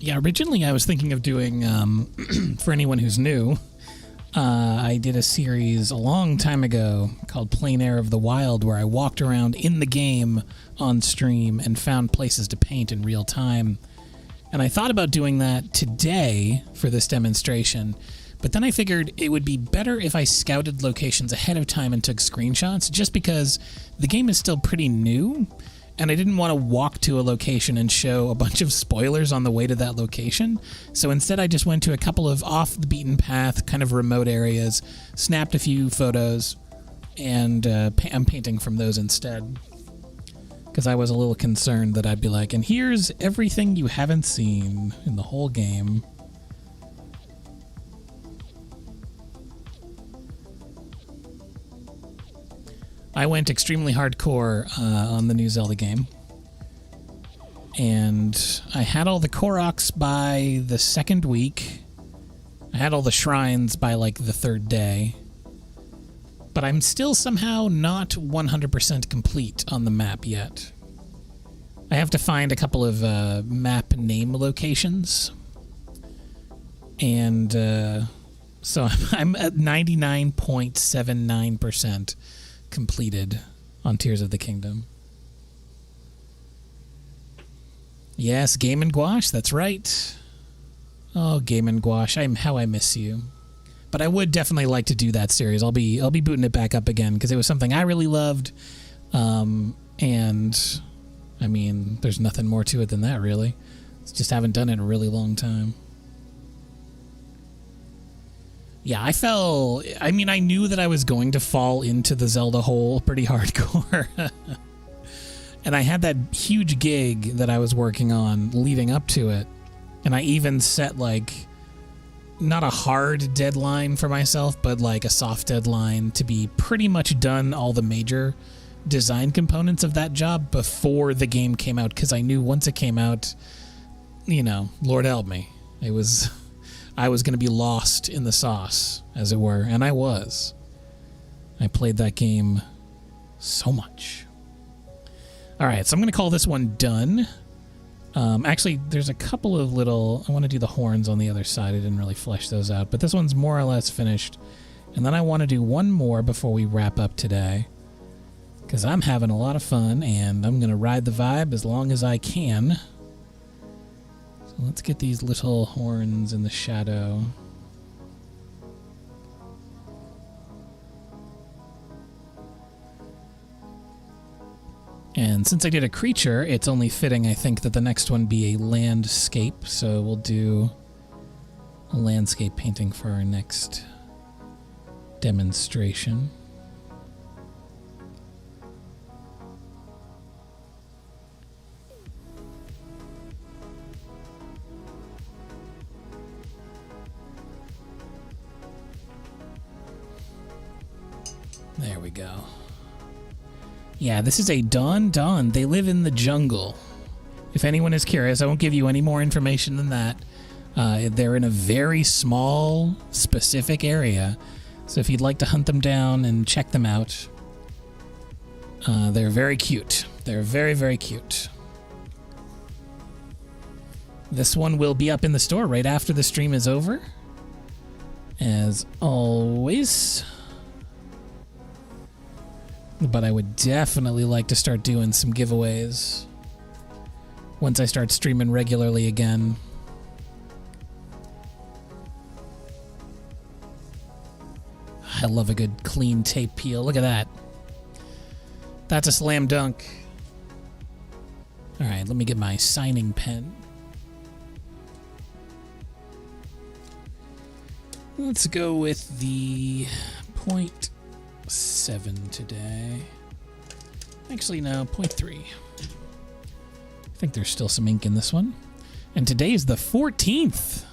Yeah, originally I was thinking of doing, for anyone who's new, I did a series a long time ago called Plein Air of the Wild, where I walked around in the game on stream and found places to paint in real time. And I thought about doing that today for this demonstration, but then I figured it would be better if I scouted locations ahead of time and took screenshots, just because the game is still pretty new, and I didn't want to walk to a location and show a bunch of spoilers on the way to that location. So instead I just went to a couple of off-the-beaten-path, kind of remote areas, snapped a few photos, and I'm painting from those instead. Because I was a little concerned that I'd be like, and here's everything you haven't seen in the whole game. I went extremely hardcore on the new Zelda game. And I had all the Koroks by the second week. I had all the shrines by like the third day. But I'm still somehow not 100% complete on the map yet. I have to find a couple of map name locations. And so I'm at 99.79% completed on Tears of the Kingdom. Yes, Game & Gouache, that's right. Oh, Game & Gouache, how I miss you. But I would definitely like to do that series. I'll be booting it back up again because it was something I really loved. And I mean, there's nothing more to it than that, really. Just haven't done it in a really long time. Yeah, I knew that I was going to fall into the Zelda hole pretty hardcore. And I had that huge gig that I was working on leading up to it. And I even set, like, not a hard deadline for myself, but like a soft deadline to be pretty much done all the major design components of that job before the game came out, because I knew once it came out, you know, Lord help me, I was going to be lost in the sauce, as it were, and I was. I played that game so much. All right, so I'm going to call this one done. Actually, there's a couple of little... I want to do the horns on the other side. I didn't really flesh those out, but this one's more or less finished. And then I want to do one more before we wrap up today, because I'm having a lot of fun, and I'm going to ride the vibe as long as I can. So let's get these little horns in the shadow. And since I did a creature, it's only fitting, I think, that the next one be a landscape. So we'll do a landscape painting for our next demonstration. There we go. Yeah, this is a Dawn. They live in the jungle. If anyone is curious, I won't give you any more information than that. They're in a very small, specific area. So if you'd like to hunt them down and check them out, they're very cute. They're very, very cute. This one will be up in the store right after the stream is over. As always. But I would definitely like to start doing some giveaways once I start streaming regularly again. I love a good clean tape peel. Look at that. That's a slam dunk. All right, let me get my signing pen. Let's go with the 0.7 today. Actually, no, 0.3. I think there's still some ink in this one. And today is the 14th.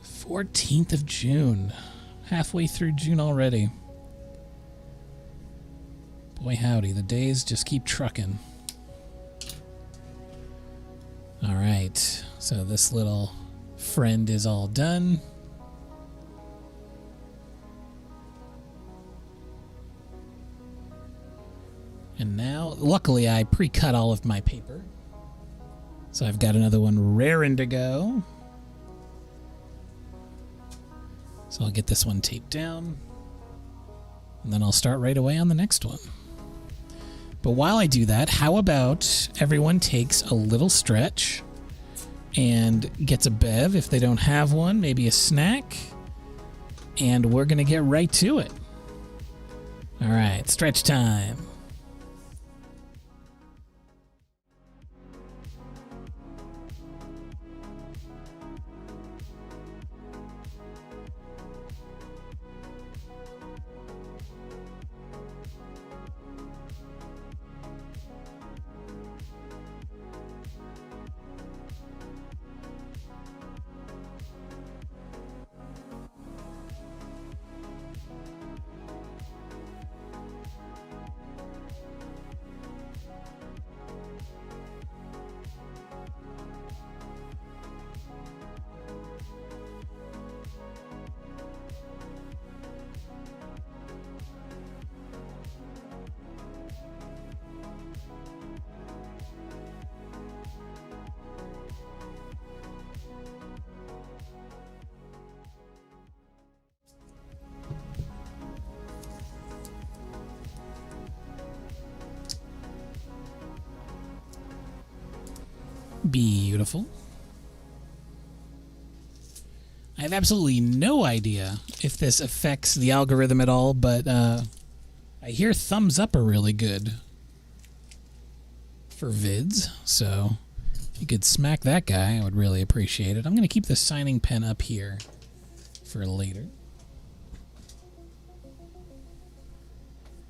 The 14th of June. Halfway through June already. Boy howdy, the days just keep trucking. All right, so this little friend is all done. luckily I pre-cut all of my paper. So I've got another one raring to go. So I'll get this one taped down. And then I'll start right away on the next one. But while I do that, how about everyone takes a little stretch and gets a bev if they don't have one, maybe a snack, and we're going to get right to it. All right, stretch time. Beautiful. I have absolutely no idea if this affects the algorithm at all, but I hear thumbs up are really good for vids, so if you could smack that guy, I would really appreciate it. I'm going to keep the signing pen up here for later.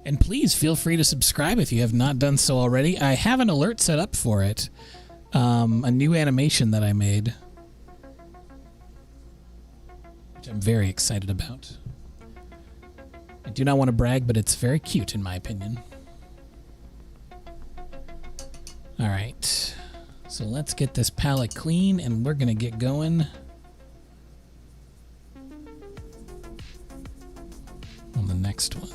And please feel free to subscribe if you have not done so already. I have an alert set up for it. A new animation that I made, which I'm very excited about. I do not want to brag, but it's very cute in my opinion. All right, so let's get this palette clean and we're gonna get going on the next one.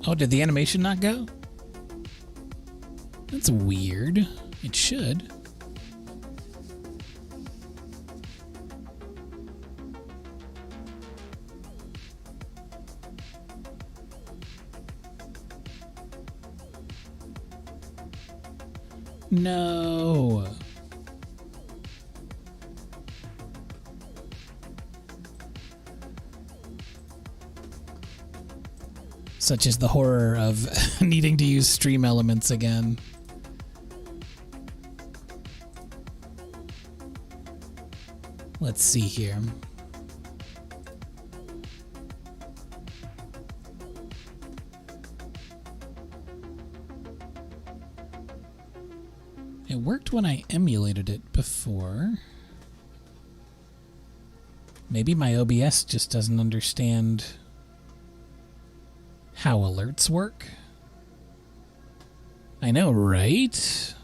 Oh, did the animation not go? That's weird. It should. No. Such is the horror of needing to use stream elements again. Let's see here. It worked when I emulated it before. Maybe my OBS just doesn't understand how alerts work. I know, right?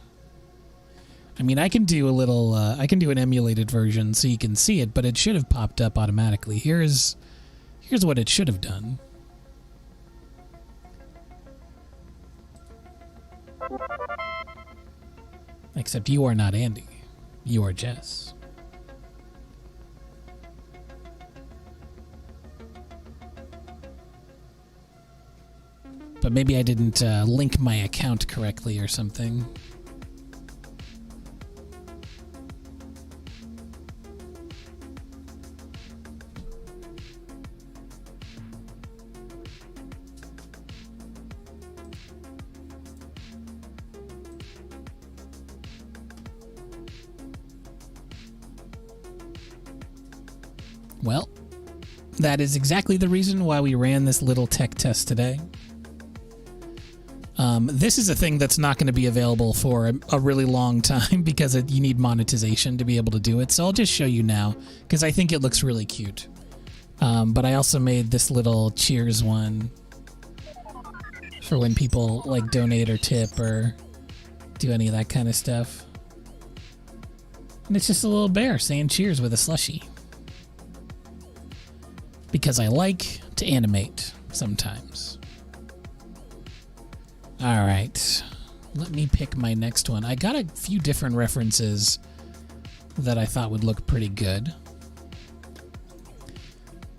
I mean, I can do a little, I can do an emulated version so you can see it, but it should have popped up automatically. Here's what it should have done. Except you are not Andy. You are Jess. But maybe I didn't link my account correctly or something. Well, that is exactly the reason why we ran this little tech test today. This is a thing that's not going to be available for a really long time because you need monetization to be able to do it. So I'll just show you now because I think it looks really cute. But I also made this little cheers one for when people like donate or tip or do any of that kind of stuff. And it's just a little bear saying cheers with a slushie. Because I like to animate sometimes. All right, let me pick my next one. I got a few different references that I thought would look pretty good.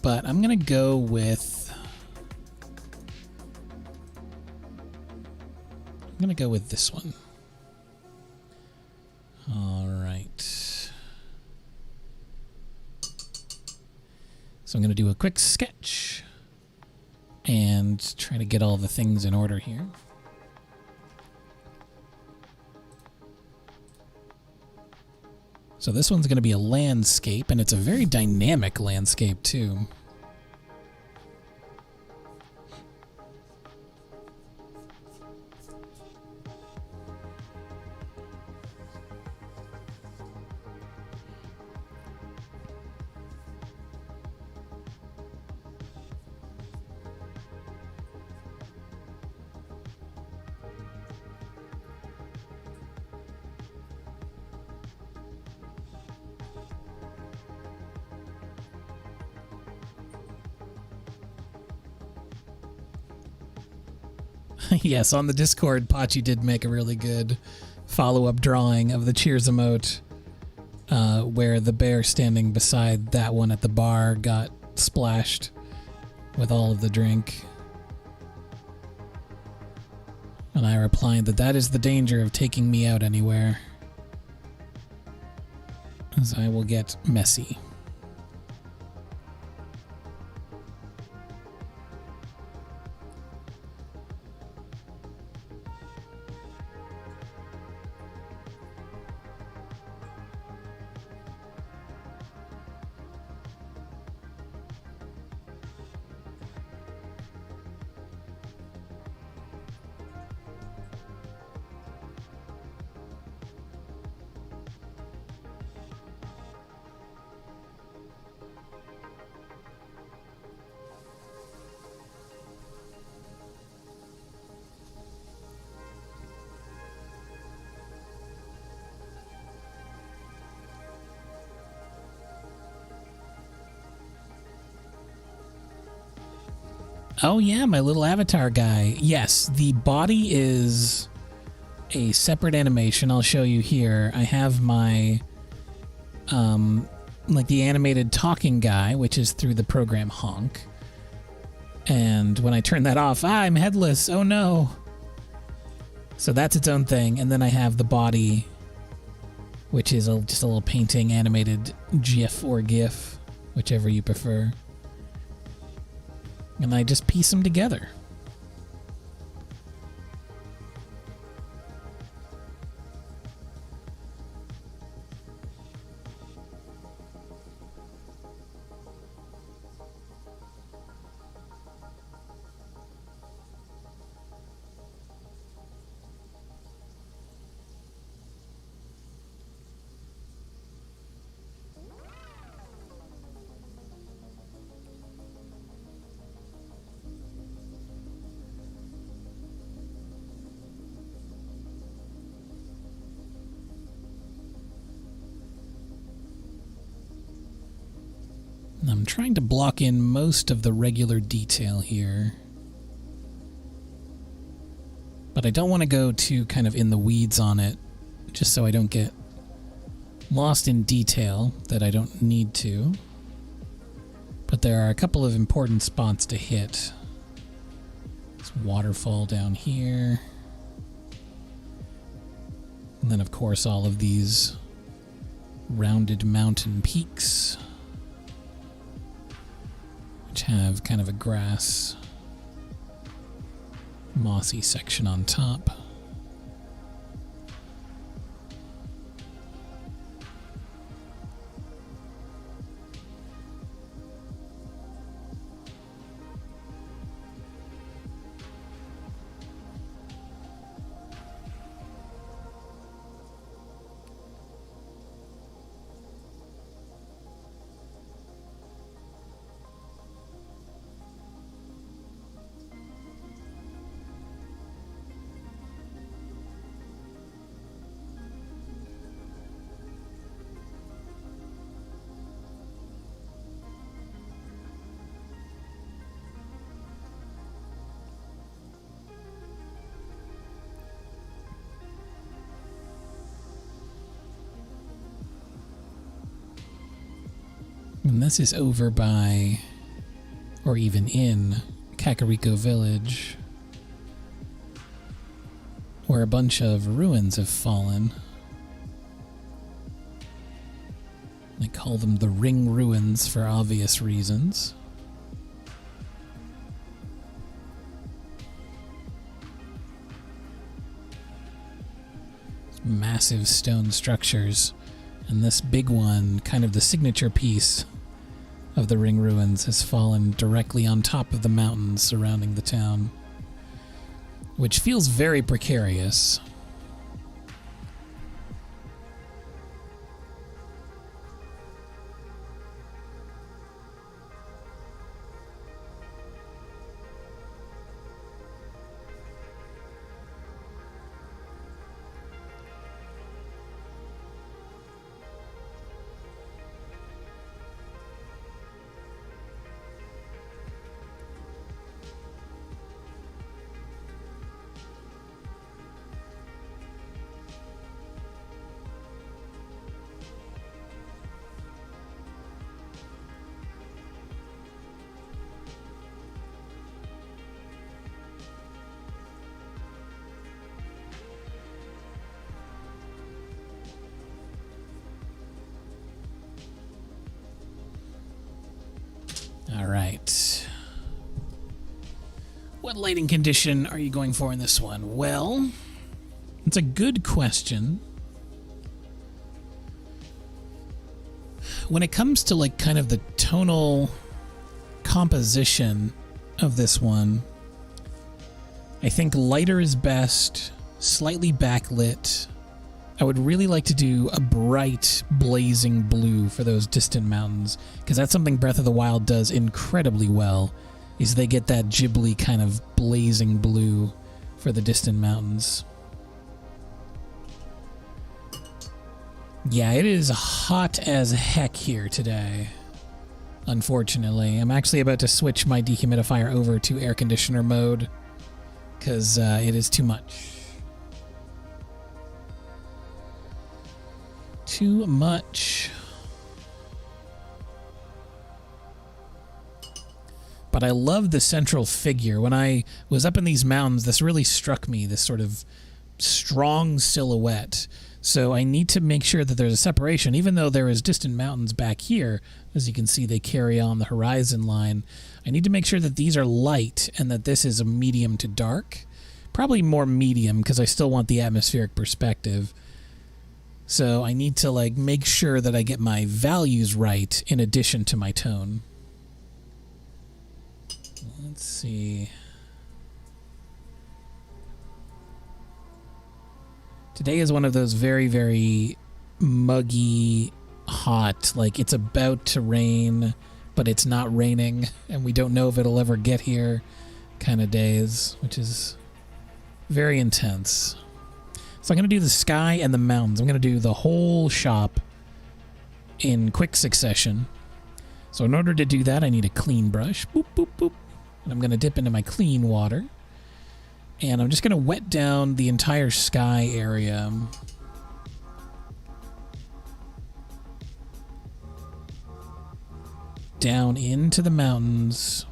But I'm gonna go with this one. All right. So I'm gonna do a quick sketch and try to get all the things in order here. So this one's going to be a landscape, and it's a very dynamic landscape, too. Yes, on the Discord, Pachi did make a really good follow-up drawing of the cheers emote, where the bear standing beside that one at the bar got splashed with all of the drink. And I replied that is the danger of taking me out anywhere, as I will get messy. Oh yeah, my little avatar guy. Yes, the body is a separate animation. I'll show you here. I have my, like the animated talking guy, which is through the program Honk. And when I turn that off, I'm headless. Oh no. So that's its own thing. And then I have the body, which is just a little painting, animated GIF or GIF, whichever you prefer. And I just piece them together. I'm trying to block in most of the regular detail here. But I don't want to go too kind of in the weeds on it, just so I don't get lost in detail that I don't need to. But there are a couple of important spots to hit. This waterfall down here. And then, of course, all of these rounded mountain peaks, which have kind of a grass, mossy section on top. And this is over by, or even in, Kakariko Village, where a bunch of ruins have fallen. They call them the Ring Ruins for obvious reasons. Massive stone structures, and this big one, kind of the signature piece of the Ring Ruins, has fallen directly on top of the mountains surrounding the town, which feels very precarious. All right. What lighting condition are you going for in this one? Well, it's a good question. When it comes to like kind of the tonal composition of this one, I think lighter is best, slightly backlit. I would really like to do a bright, blazing blue for those distant mountains, because that's something Breath of the Wild does incredibly well, is they get that Ghibli kind of blazing blue for the distant mountains. Yeah, it is hot as heck here today, unfortunately. I'm actually about to switch my dehumidifier over to air conditioner mode, because it is too much. Too much. But I love the central figure. When I was up in these mountains, this really struck me, this sort of strong silhouette. So I need to make sure that there's a separation, even though there is distant mountains back here. As you can see, they carry on the horizon line. I need to make sure that these are light and that this is a medium to dark. Probably more medium, because I still want the atmospheric perspective. So I need to like make sure that I get my values right in addition to my tone. Let's see. Today is one of those very, very muggy, hot, like it's about to rain, but it's not raining, and we don't know if it'll ever get here kind of days, which is very intense. So I'm going to do the sky and the mountains. I'm going to do the whole shop in quick succession. So in order to do that, I need a clean brush. Boop, boop, boop. And I'm going to dip into my clean water. And I'm just going to wet down the entire sky area. Down into the mountains.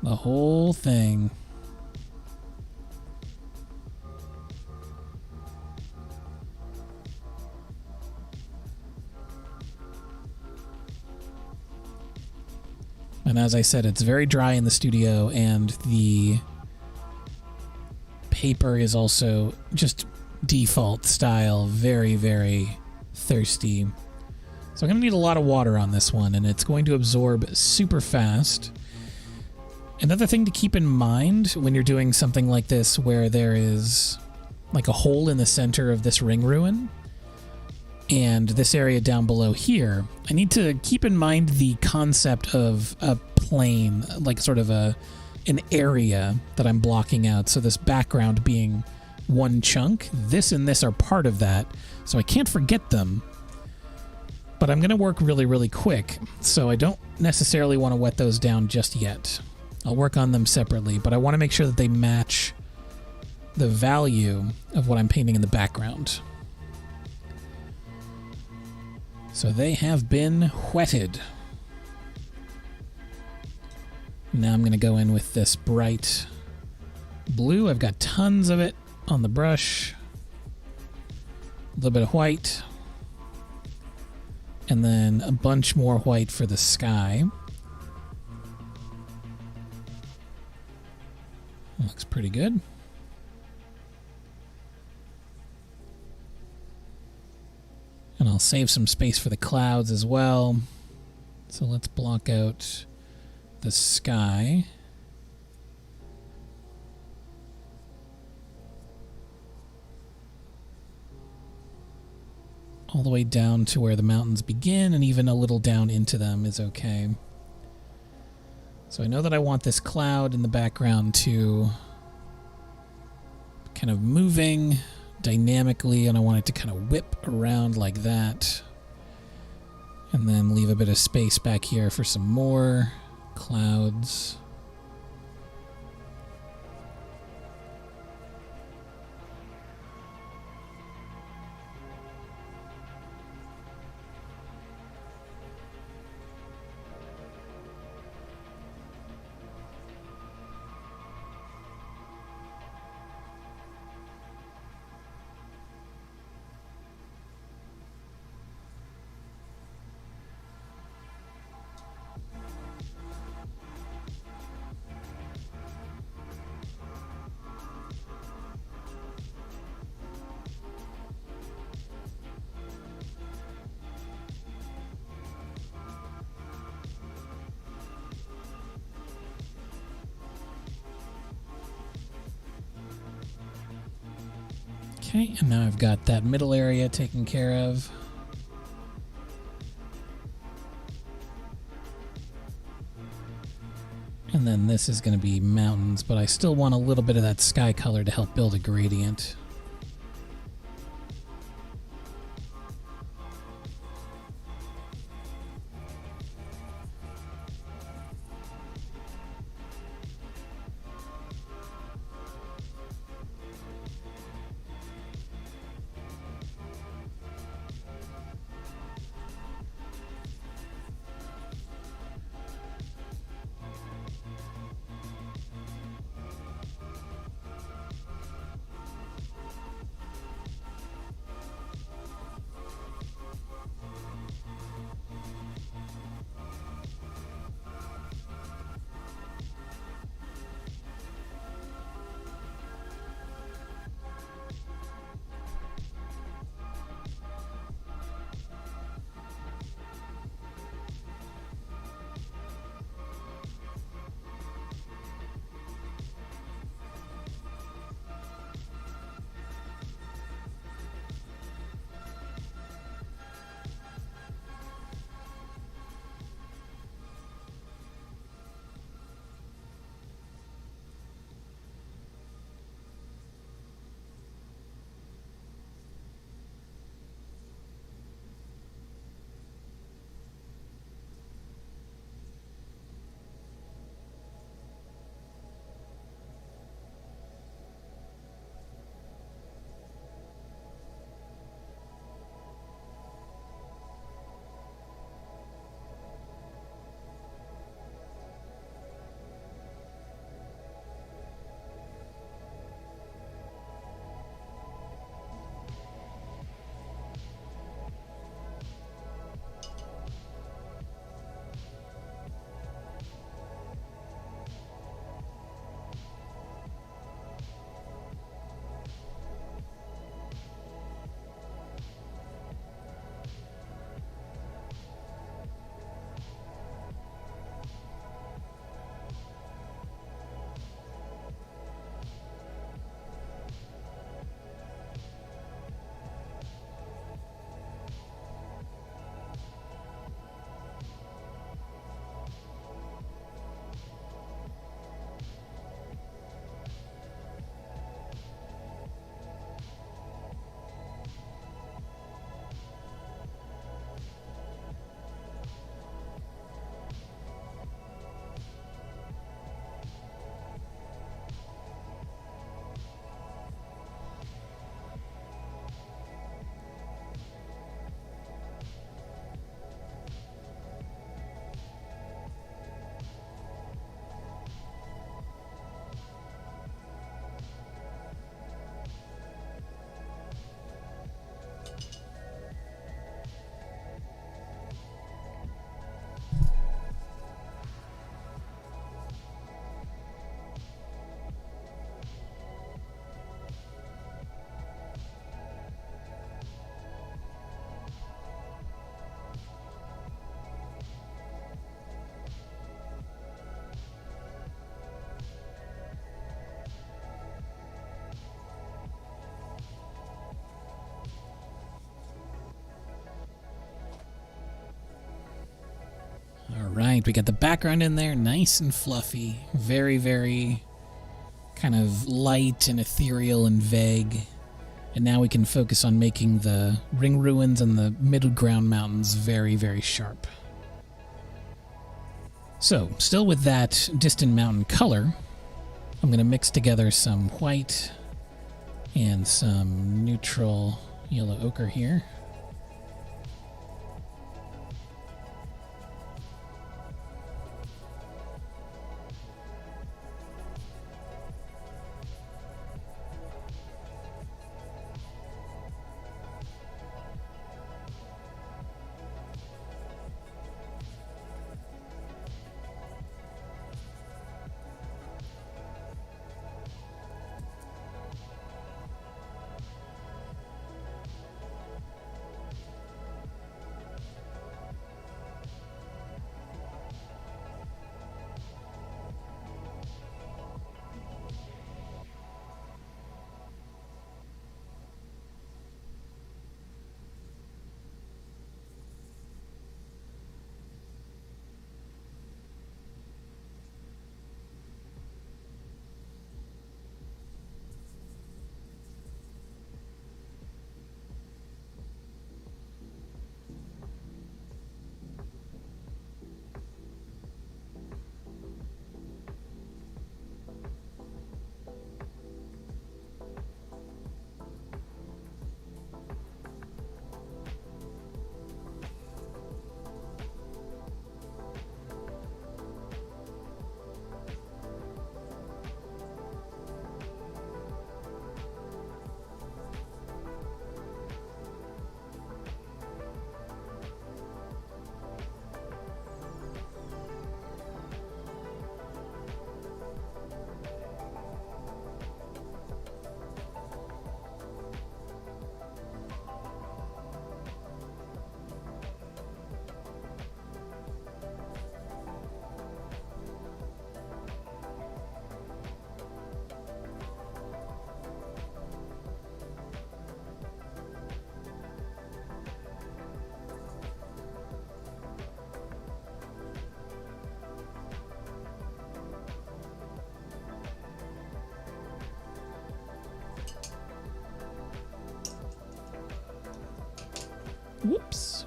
The whole thing. And as I said, it's very dry in the studio, and the paper is also just default style, very, very thirsty. So I'm going to need a lot of water on this one, and it's going to absorb super fast. Another thing to keep in mind when you're doing something like this where there is like a hole in the center of this ring ruin, and this area down below here, I need to keep in mind the concept of a plane, like sort of an area that I'm blocking out. So this background being one chunk, this and this are part of that, so I can't forget them. But I'm going to work really, really quick, so I don't necessarily want to wet those down just yet. I'll work on them separately, but I want to make sure that they match the value of what I'm painting in the background. So they have been whetted. Now I'm going to go in with this bright blue. I've got tons of it on the brush. A little bit of white. And then a bunch more white for the sky. Looks pretty good. And I'll save some space for the clouds as well. So let's block out the sky. All the way down to where the mountains begin, and even a little down into them is okay. So I know that I want this cloud in the background to kind of moving dynamically, and I want it to kind of whip around like that. And then leave a bit of space back here for some more clouds. Okay, and now I've got that middle area taken care of. And then this is going to be mountains, but I still want a little bit of that sky color to help build a gradient. right, we got the background in there, nice and fluffy. Very, very kind of light and ethereal and vague. And now we can focus on making the ring ruins and the middle ground mountains very, very sharp. So, still with that distant mountain color, I'm going to mix together some white and some neutral yellow ochre here. Whoops.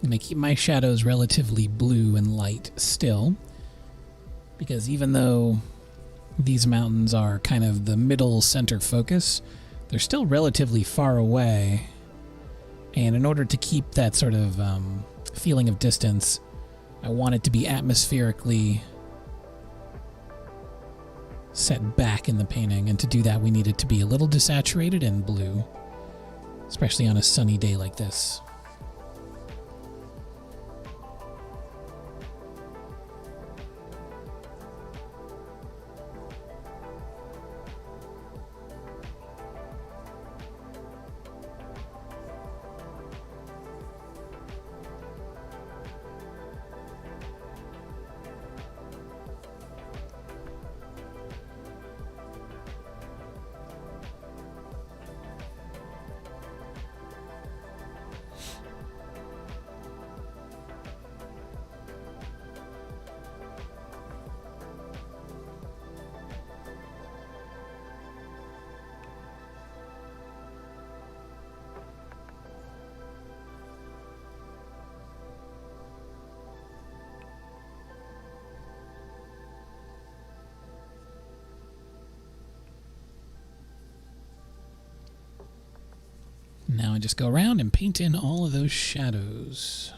I'm going to keep my shadows relatively blue and light still, because even though these mountains are kind of the middle center focus, they're still relatively far away. And in order to keep that sort of feeling of distance, I want it to be atmospherically set back in the painting. And to do that, we need it to be a little desaturated and blue, especially on a sunny day like this. Now I just go around and paint in all of those shadows.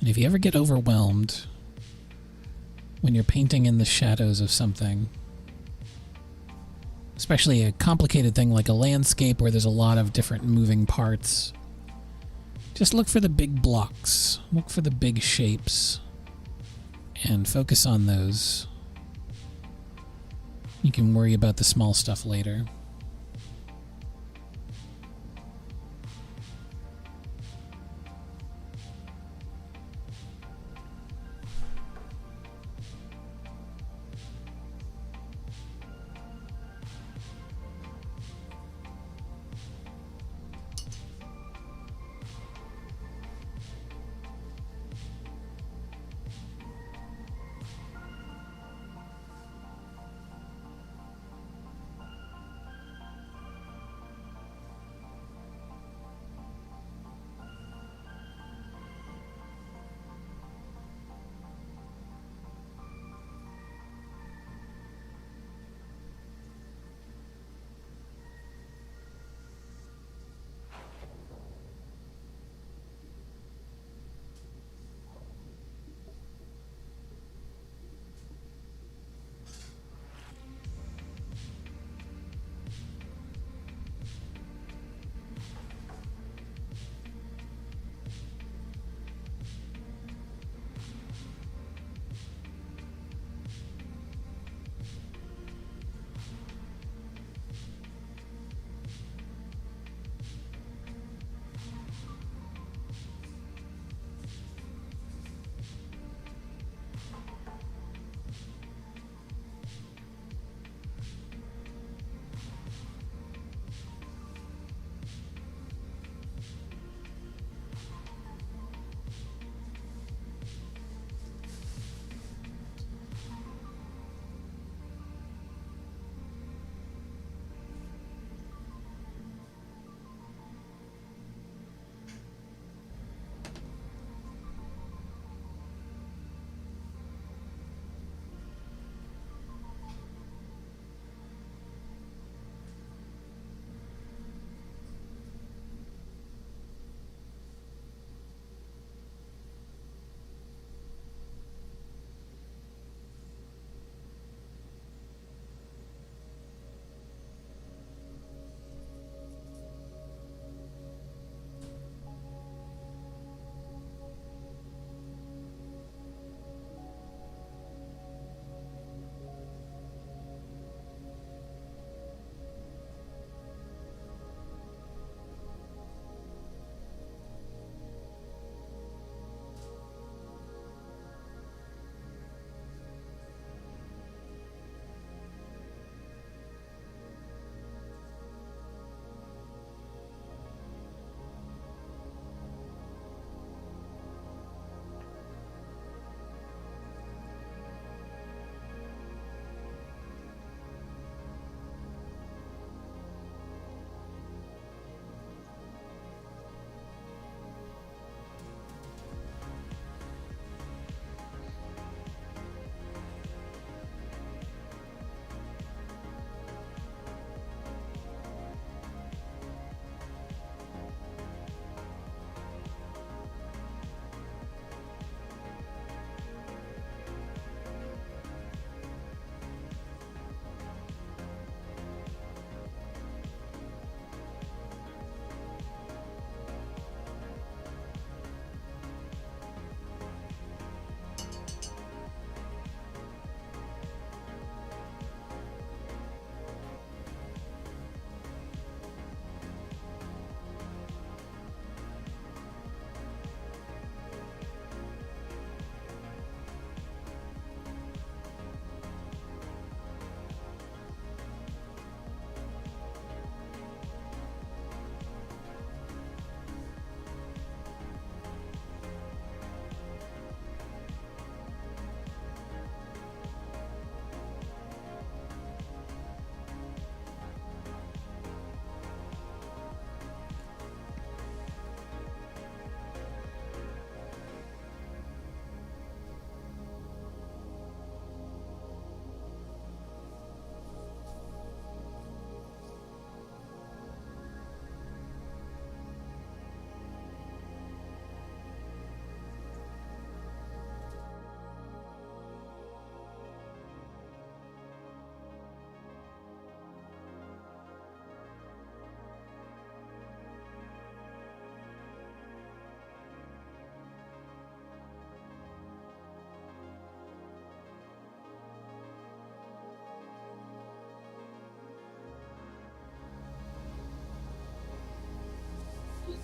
And if you ever get overwhelmed when you're painting in the shadows of something, especially a complicated thing like a landscape where there's a lot of different moving parts, just look for the big blocks, look for the big shapes, and focus on those. You can worry about the small stuff later.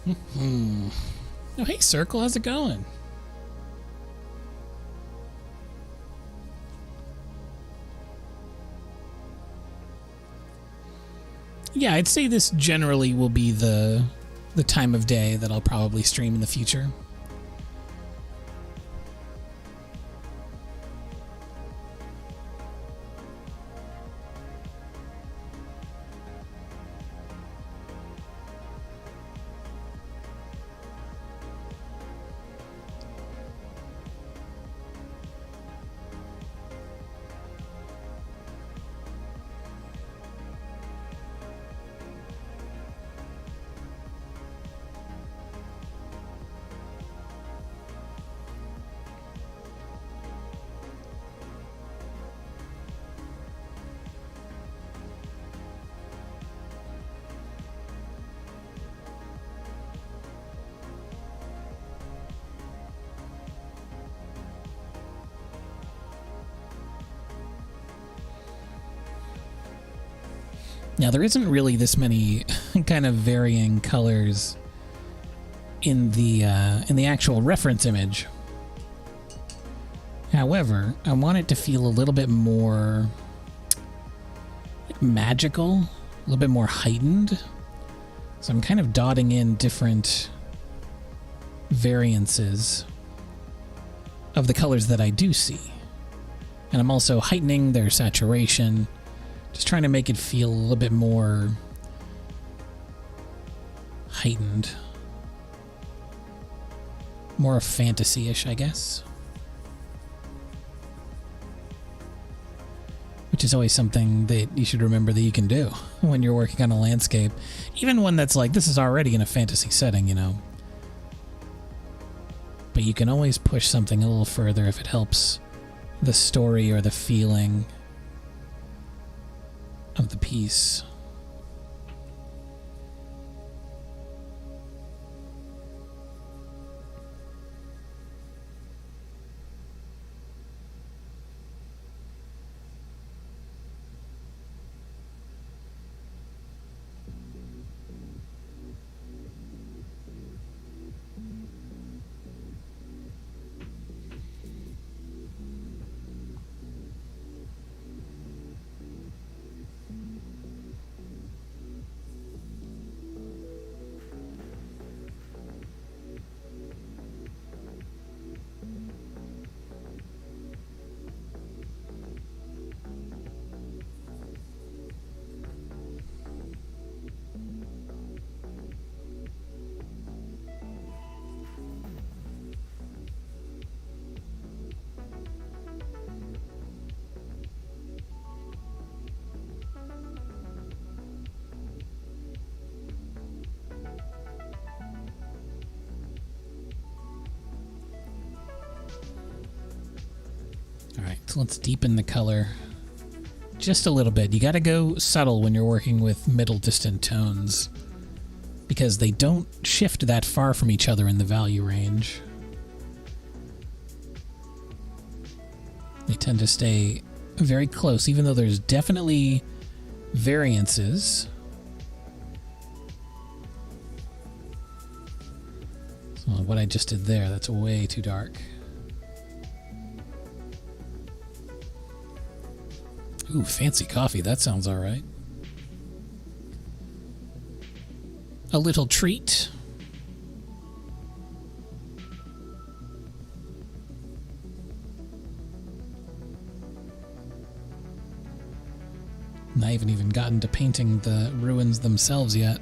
Oh, hey, Circle, how's it going? Yeah, I'd say this generally will be the time of day that I'll probably stream in the future. Now, there isn't really this many kind of varying colors in the actual reference image. However, I want it to feel a little bit more magical, a little bit more heightened. So I'm kind of dotting in different variances of the colors that I do see. And I'm also heightening their saturation, just trying to make it feel a little bit more heightened. More fantasy-ish, I guess. Which is always something that you should remember that you can do when you're working on a landscape. Even one that's like, this is already in a fantasy setting, you know. But you can always push something a little further if it helps the story or the feeling of the piece. Alright, so let's deepen the color just a little bit. You gotta go subtle when you're working with middle distant tones, because they don't shift that far from each other in the value range. They tend to stay very close, even though there's definitely variances. So what I just did there, that's way too dark. Ooh, fancy coffee. That sounds all right. A little treat. And I haven't even gotten to painting the ruins themselves yet.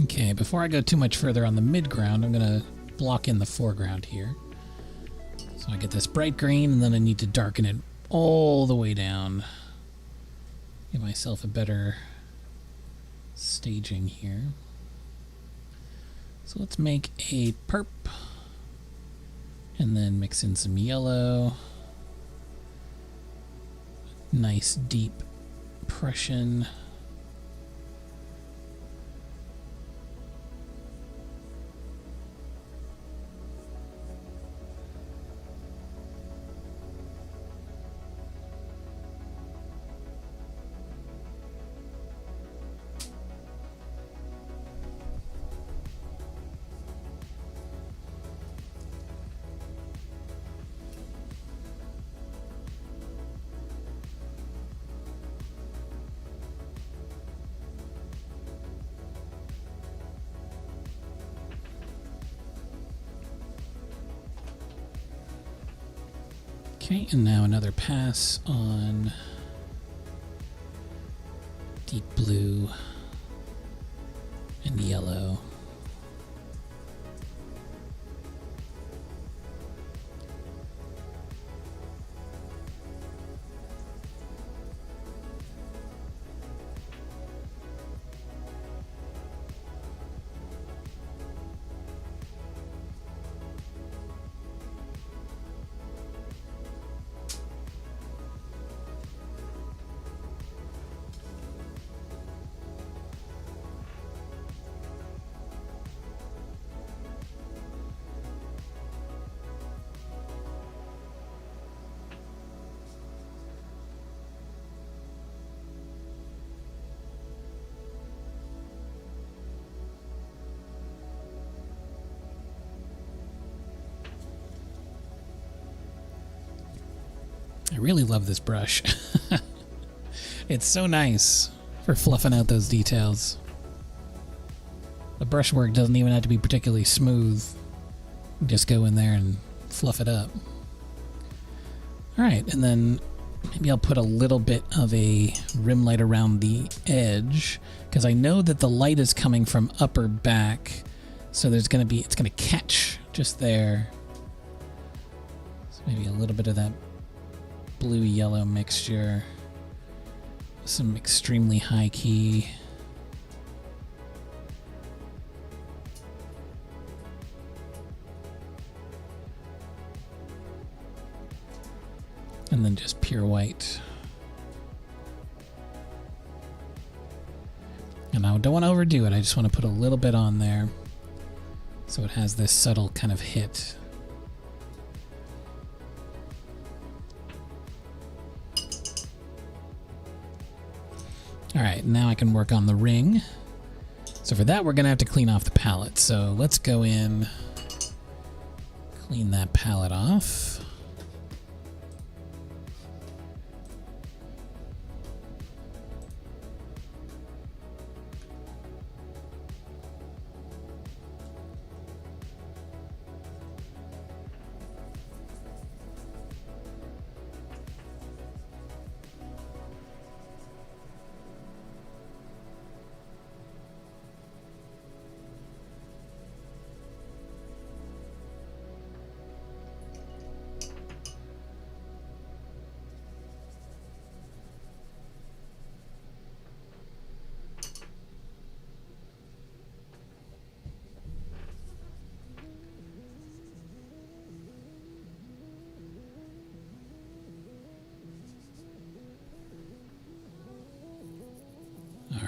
Okay, before I go too much further on the mid-ground, I'm going to block in the foreground here. So I get this bright green, and then I need to darken it all the way down. Give myself a better staging here. So let's make a perp, and then mix in some yellow. Nice deep Prussian. Okay, and now another pass on deep blue and yellow. I really love this brush. It's so nice for fluffing out those details. The brushwork doesn't even have to be particularly smooth. Just go in there and fluff it up. Alright, and then maybe I'll put a little bit of a rim light around the edge, because I know that the light is coming from up or back, so it's going to catch just there. So maybe a little bit of that blue-yellow mixture, some extremely high key. And then just pure white. And I don't want to overdo it, I just want to put a little bit on there so it has this subtle kind of hit. Alright, now I can work on the ring. So for that, we're going to have to clean off the palette. So let's go in, clean that palette off.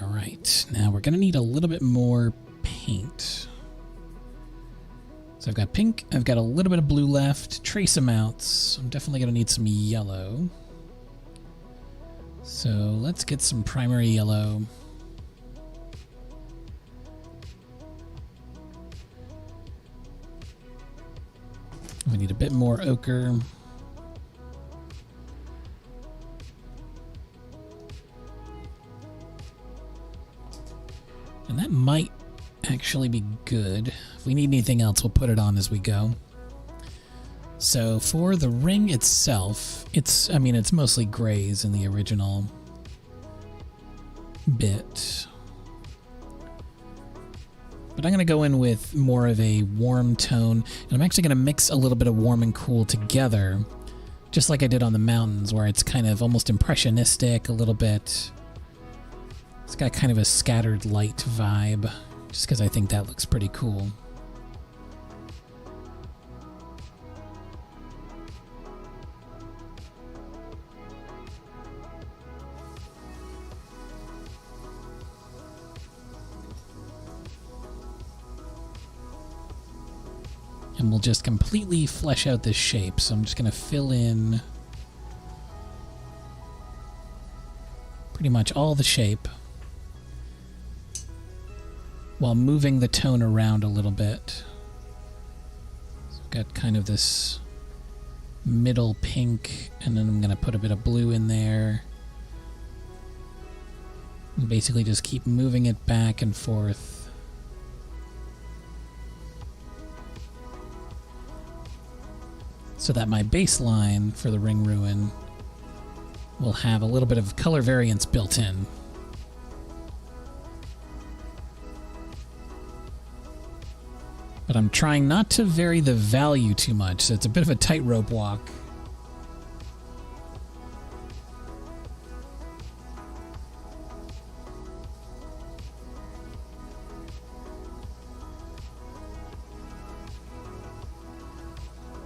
Alright, now we're going to need a little bit more paint. So I've got pink, I've got a little bit of blue left, trace amounts. I'm definitely going to need some yellow. So let's get some primary yellow. We need a bit more ochre. And that might actually be good. If we need anything else, we'll put it on as we go. So for the ring itself, it's mostly grays in the original bit. But I'm going to go in with more of a warm tone, and I'm actually going to mix a little bit of warm and cool together, just like I did on the mountains, where it's kind of almost impressionistic a little bit. It's got kind of a scattered light vibe, just because I think that looks pretty cool. And we'll just completely flesh out this shape. So I'm just going to fill in pretty much all the shape while moving the tone around a little bit. So I've got kind of this middle pink, and then I'm going to put a bit of blue in there. And basically just keep moving it back and forth. So that my baseline for the ring ruin will have a little bit of color variance built in. But I'm trying not to vary the value too much, so it's a bit of a tightrope walk.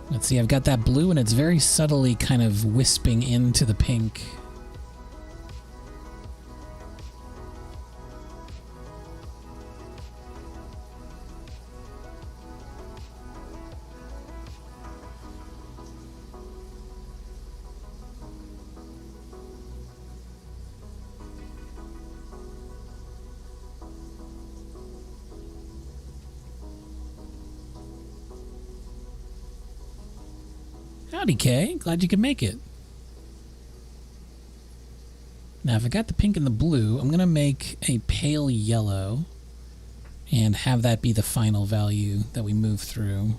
Let's see, I've got that blue and it's very subtly kind of wisping into the pink. Howdy, Kay. Glad you could make it. Now, if I got the pink and the blue, I'm going to make a pale yellow and have that be the final value that we move through.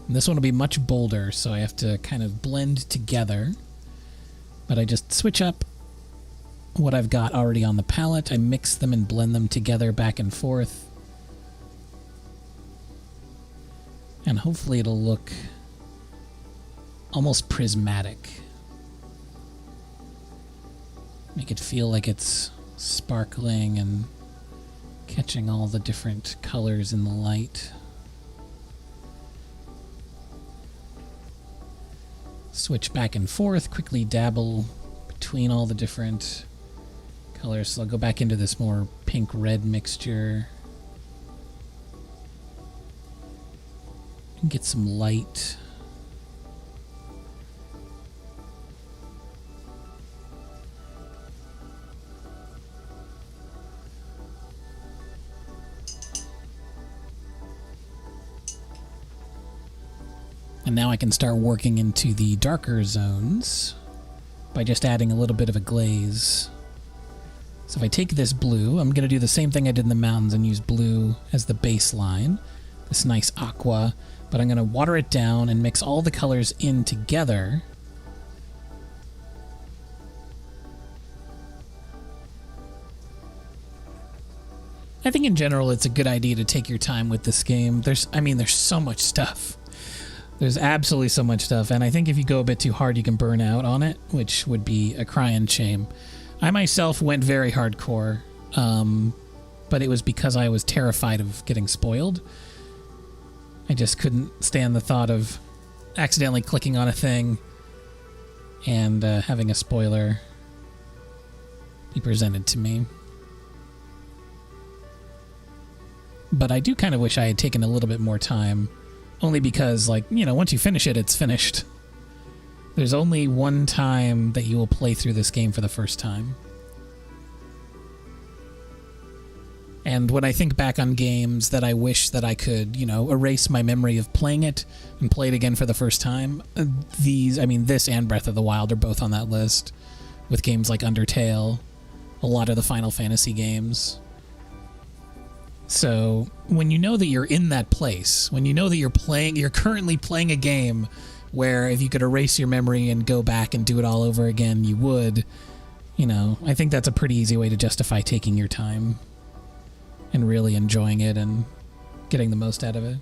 And this one will be much bolder, so I have to kind of blend together. But I just switch up what I've got already on the palette. I mix them and blend them together back and forth. And hopefully it'll look almost prismatic. Make it feel like it's sparkling and catching all the different colors in the light. Switch back and forth, quickly dabble between all the different colors. So I'll go back into this more pink-red mixture. And get some light. And now I can start working into the darker zones by just adding a little bit of a glaze. So if I take this blue, I'm going to do the same thing I did in the mountains and use blue as the baseline. This nice aqua. But I'm going to water it down and mix all the colors in together. I think in general it's a good idea to take your time with this game. There's so much stuff. There's absolutely so much stuff, and I think if you go a bit too hard, you can burn out on it, which would be a crying shame. I myself went very hardcore, but it was because I was terrified of getting spoiled. I just couldn't stand the thought of accidentally clicking on a thing and having a spoiler be presented to me. But I do kind of wish I had taken a little bit more time. Only because, once you finish it, it's finished. There's only one time that you will play through this game for the first time. And when I think back on games that I wish that I could, erase my memory of playing it and play it again for the first time, this and Breath of the Wild are both on that list, with games like Undertale, a lot of the Final Fantasy games. So when you know that you're in that place, when you know that you're currently playing a game where if you could erase your memory and go back and do it all over again, you would, I think that's a pretty easy way to justify taking your time and really enjoying it and getting the most out of it.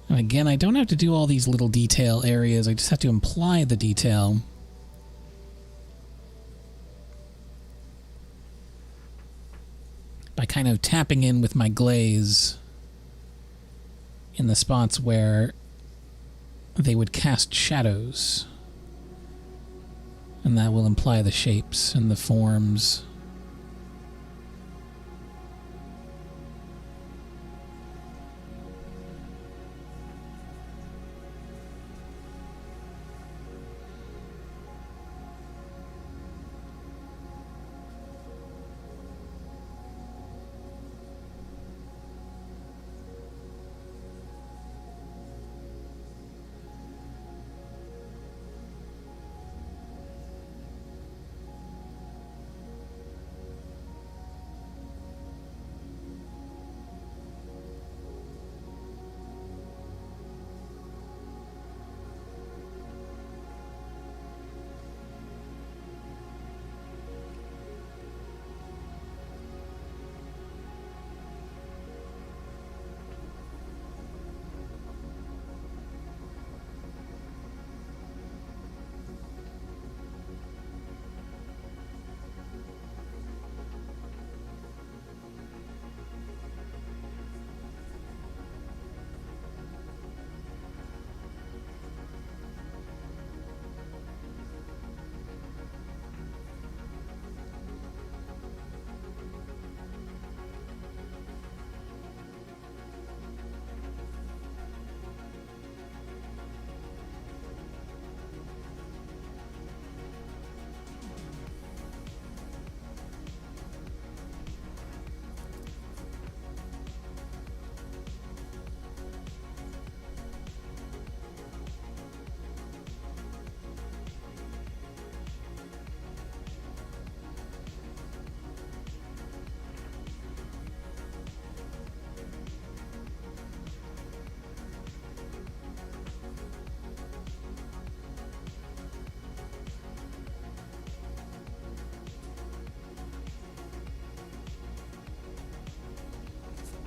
And again, I don't have to do all these little detail areas. I just have to imply the detail. By kind of tapping in with my glaze in the spots where they would cast shadows. And that will imply the shapes and the forms.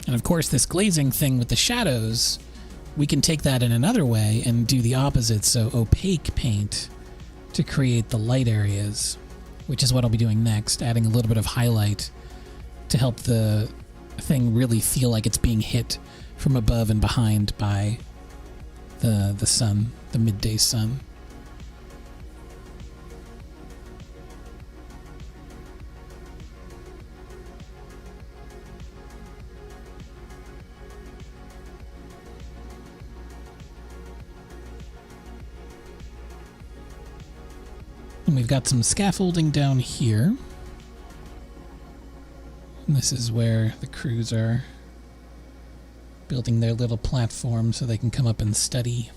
And of course, this glazing thing with the shadows, we can take that in another way and do the opposite, so opaque paint to create the light areas, which is what I'll be doing next, adding a little bit of highlight to help the thing really feel like it's being hit from above and behind by the sun, the midday sun. And we've got some scaffolding down here. And this is where the crews are building their little platform so they can come up and study.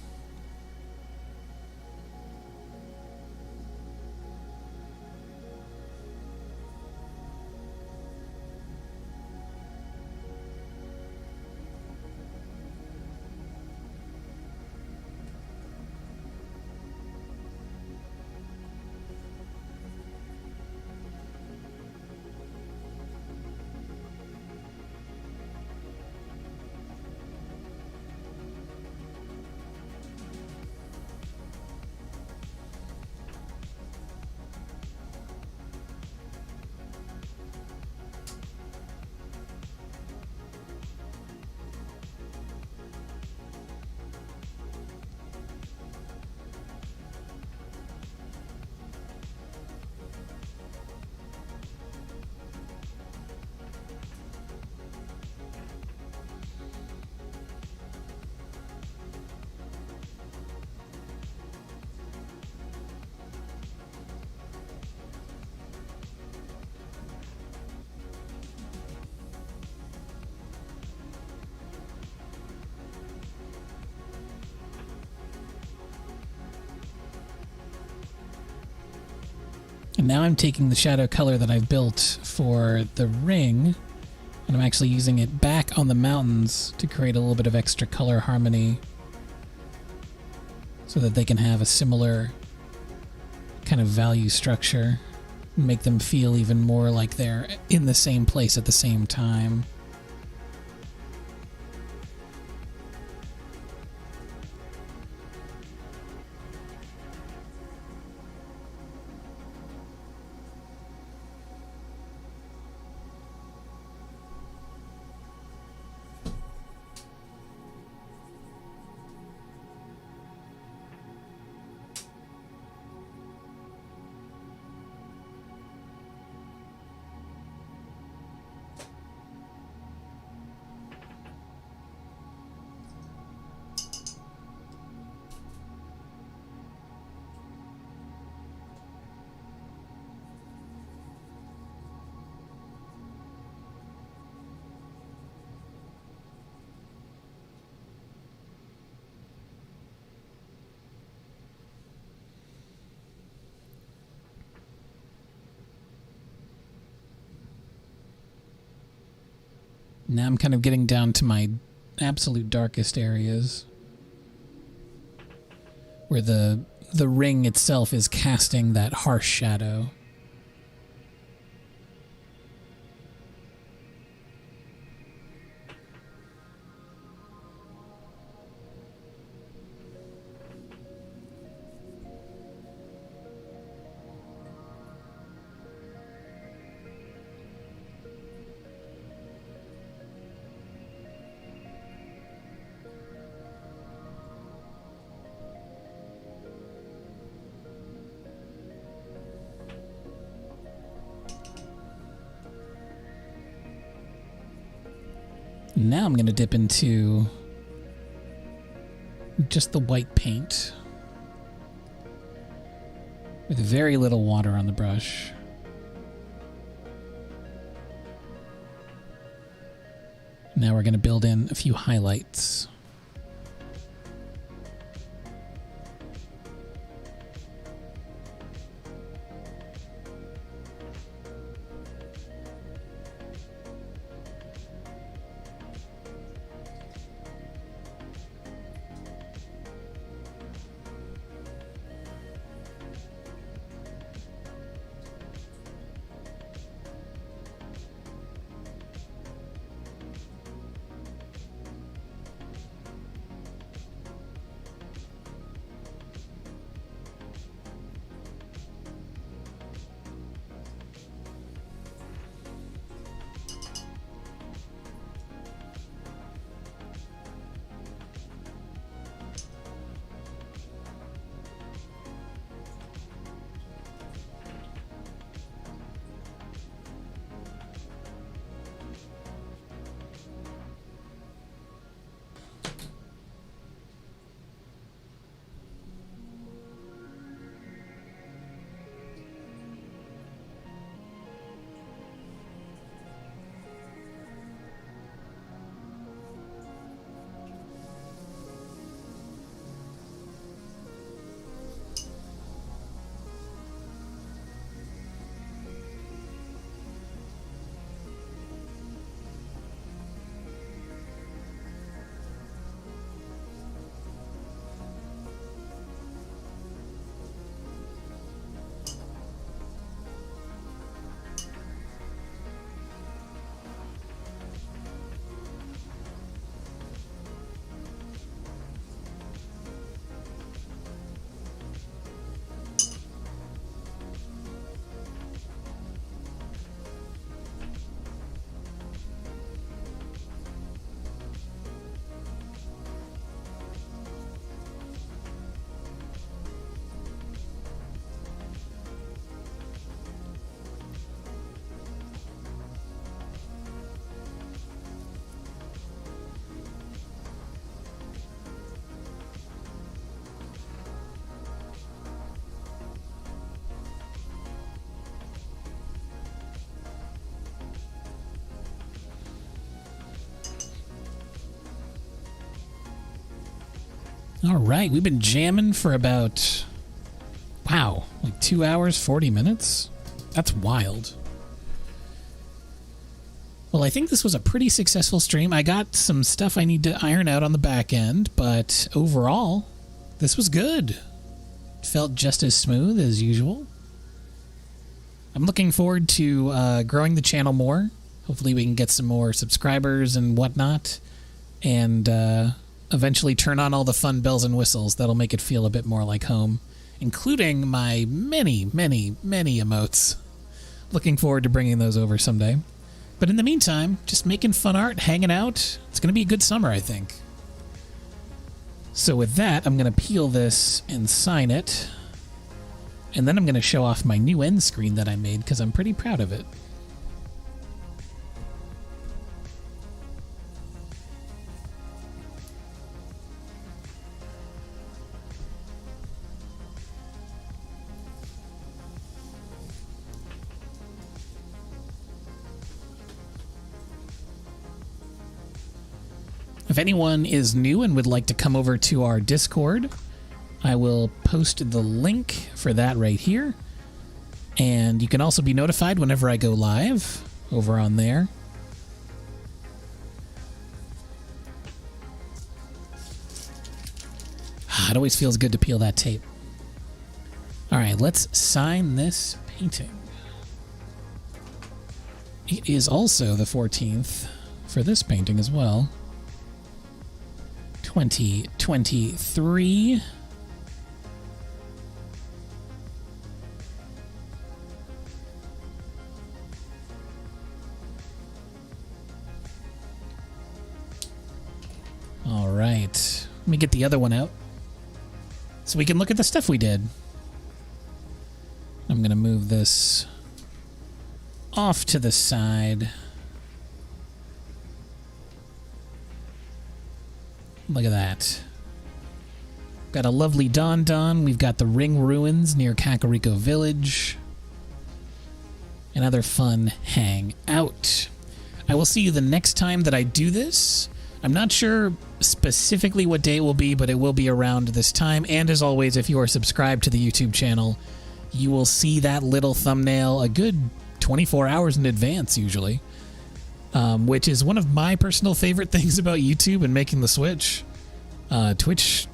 And now I'm taking the shadow color that I've built for the ring, and I'm actually using it back on the mountains to create a little bit of extra color harmony so that they can have a similar kind of value structure, make them feel even more like they're in the same place at the same time. Now I'm kind of getting down to my absolute darkest areas, where the ring itself is casting that harsh shadow. Now I'm going to dip into just the white paint with very little water on the brush. Now we're going to build in a few highlights. All right, we've been jamming for about, wow, like 2 hours, 40 minutes? That's wild. Well, I think this was a pretty successful stream. I got some stuff I need to iron out on the back end, but overall, this was good. It felt just as smooth as usual. I'm looking forward to growing the channel more. Hopefully we can get some more subscribers and whatnot, and eventually turn on all the fun bells and whistles that'll make it feel a bit more like home, including my many, many, many emotes. Looking forward to bringing those over someday. But in the meantime, just making fun art, hanging out. It's going to be a good summer, I think. So with that, I'm going to peel this and sign it. And then I'm going to show off my new end screen that I made because I'm pretty proud of it. If anyone is new and would like to come over to our Discord, I will post the link for that right here. And you can also be notified whenever I go live over on there. It always feels good to peel that tape. All right, let's sign this painting. It is also the 14th for this painting as well. 2023. All right. Let me get the other one out so we can look at the stuff we did. I'm going to move this off to the side. Look at that. Got a lovely Don. We've got the Ring Ruins near Kakariko Village. Another fun hangout. I will see you the next time that I do this. I'm not sure specifically what day it will be, but it will be around this time. And as always, if you are subscribed to the YouTube channel, you will see that little thumbnail a good 24 hours in advance usually. Which is one of my personal favorite things about YouTube and making the switch. Twitch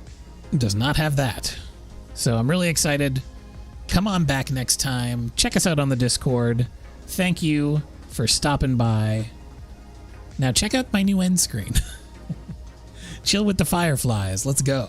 does not have that. So I'm really excited. Come on back next time. Check us out on the Discord. Thank you for stopping by. Now check out my new end screen. Chill with the fireflies. Let's go.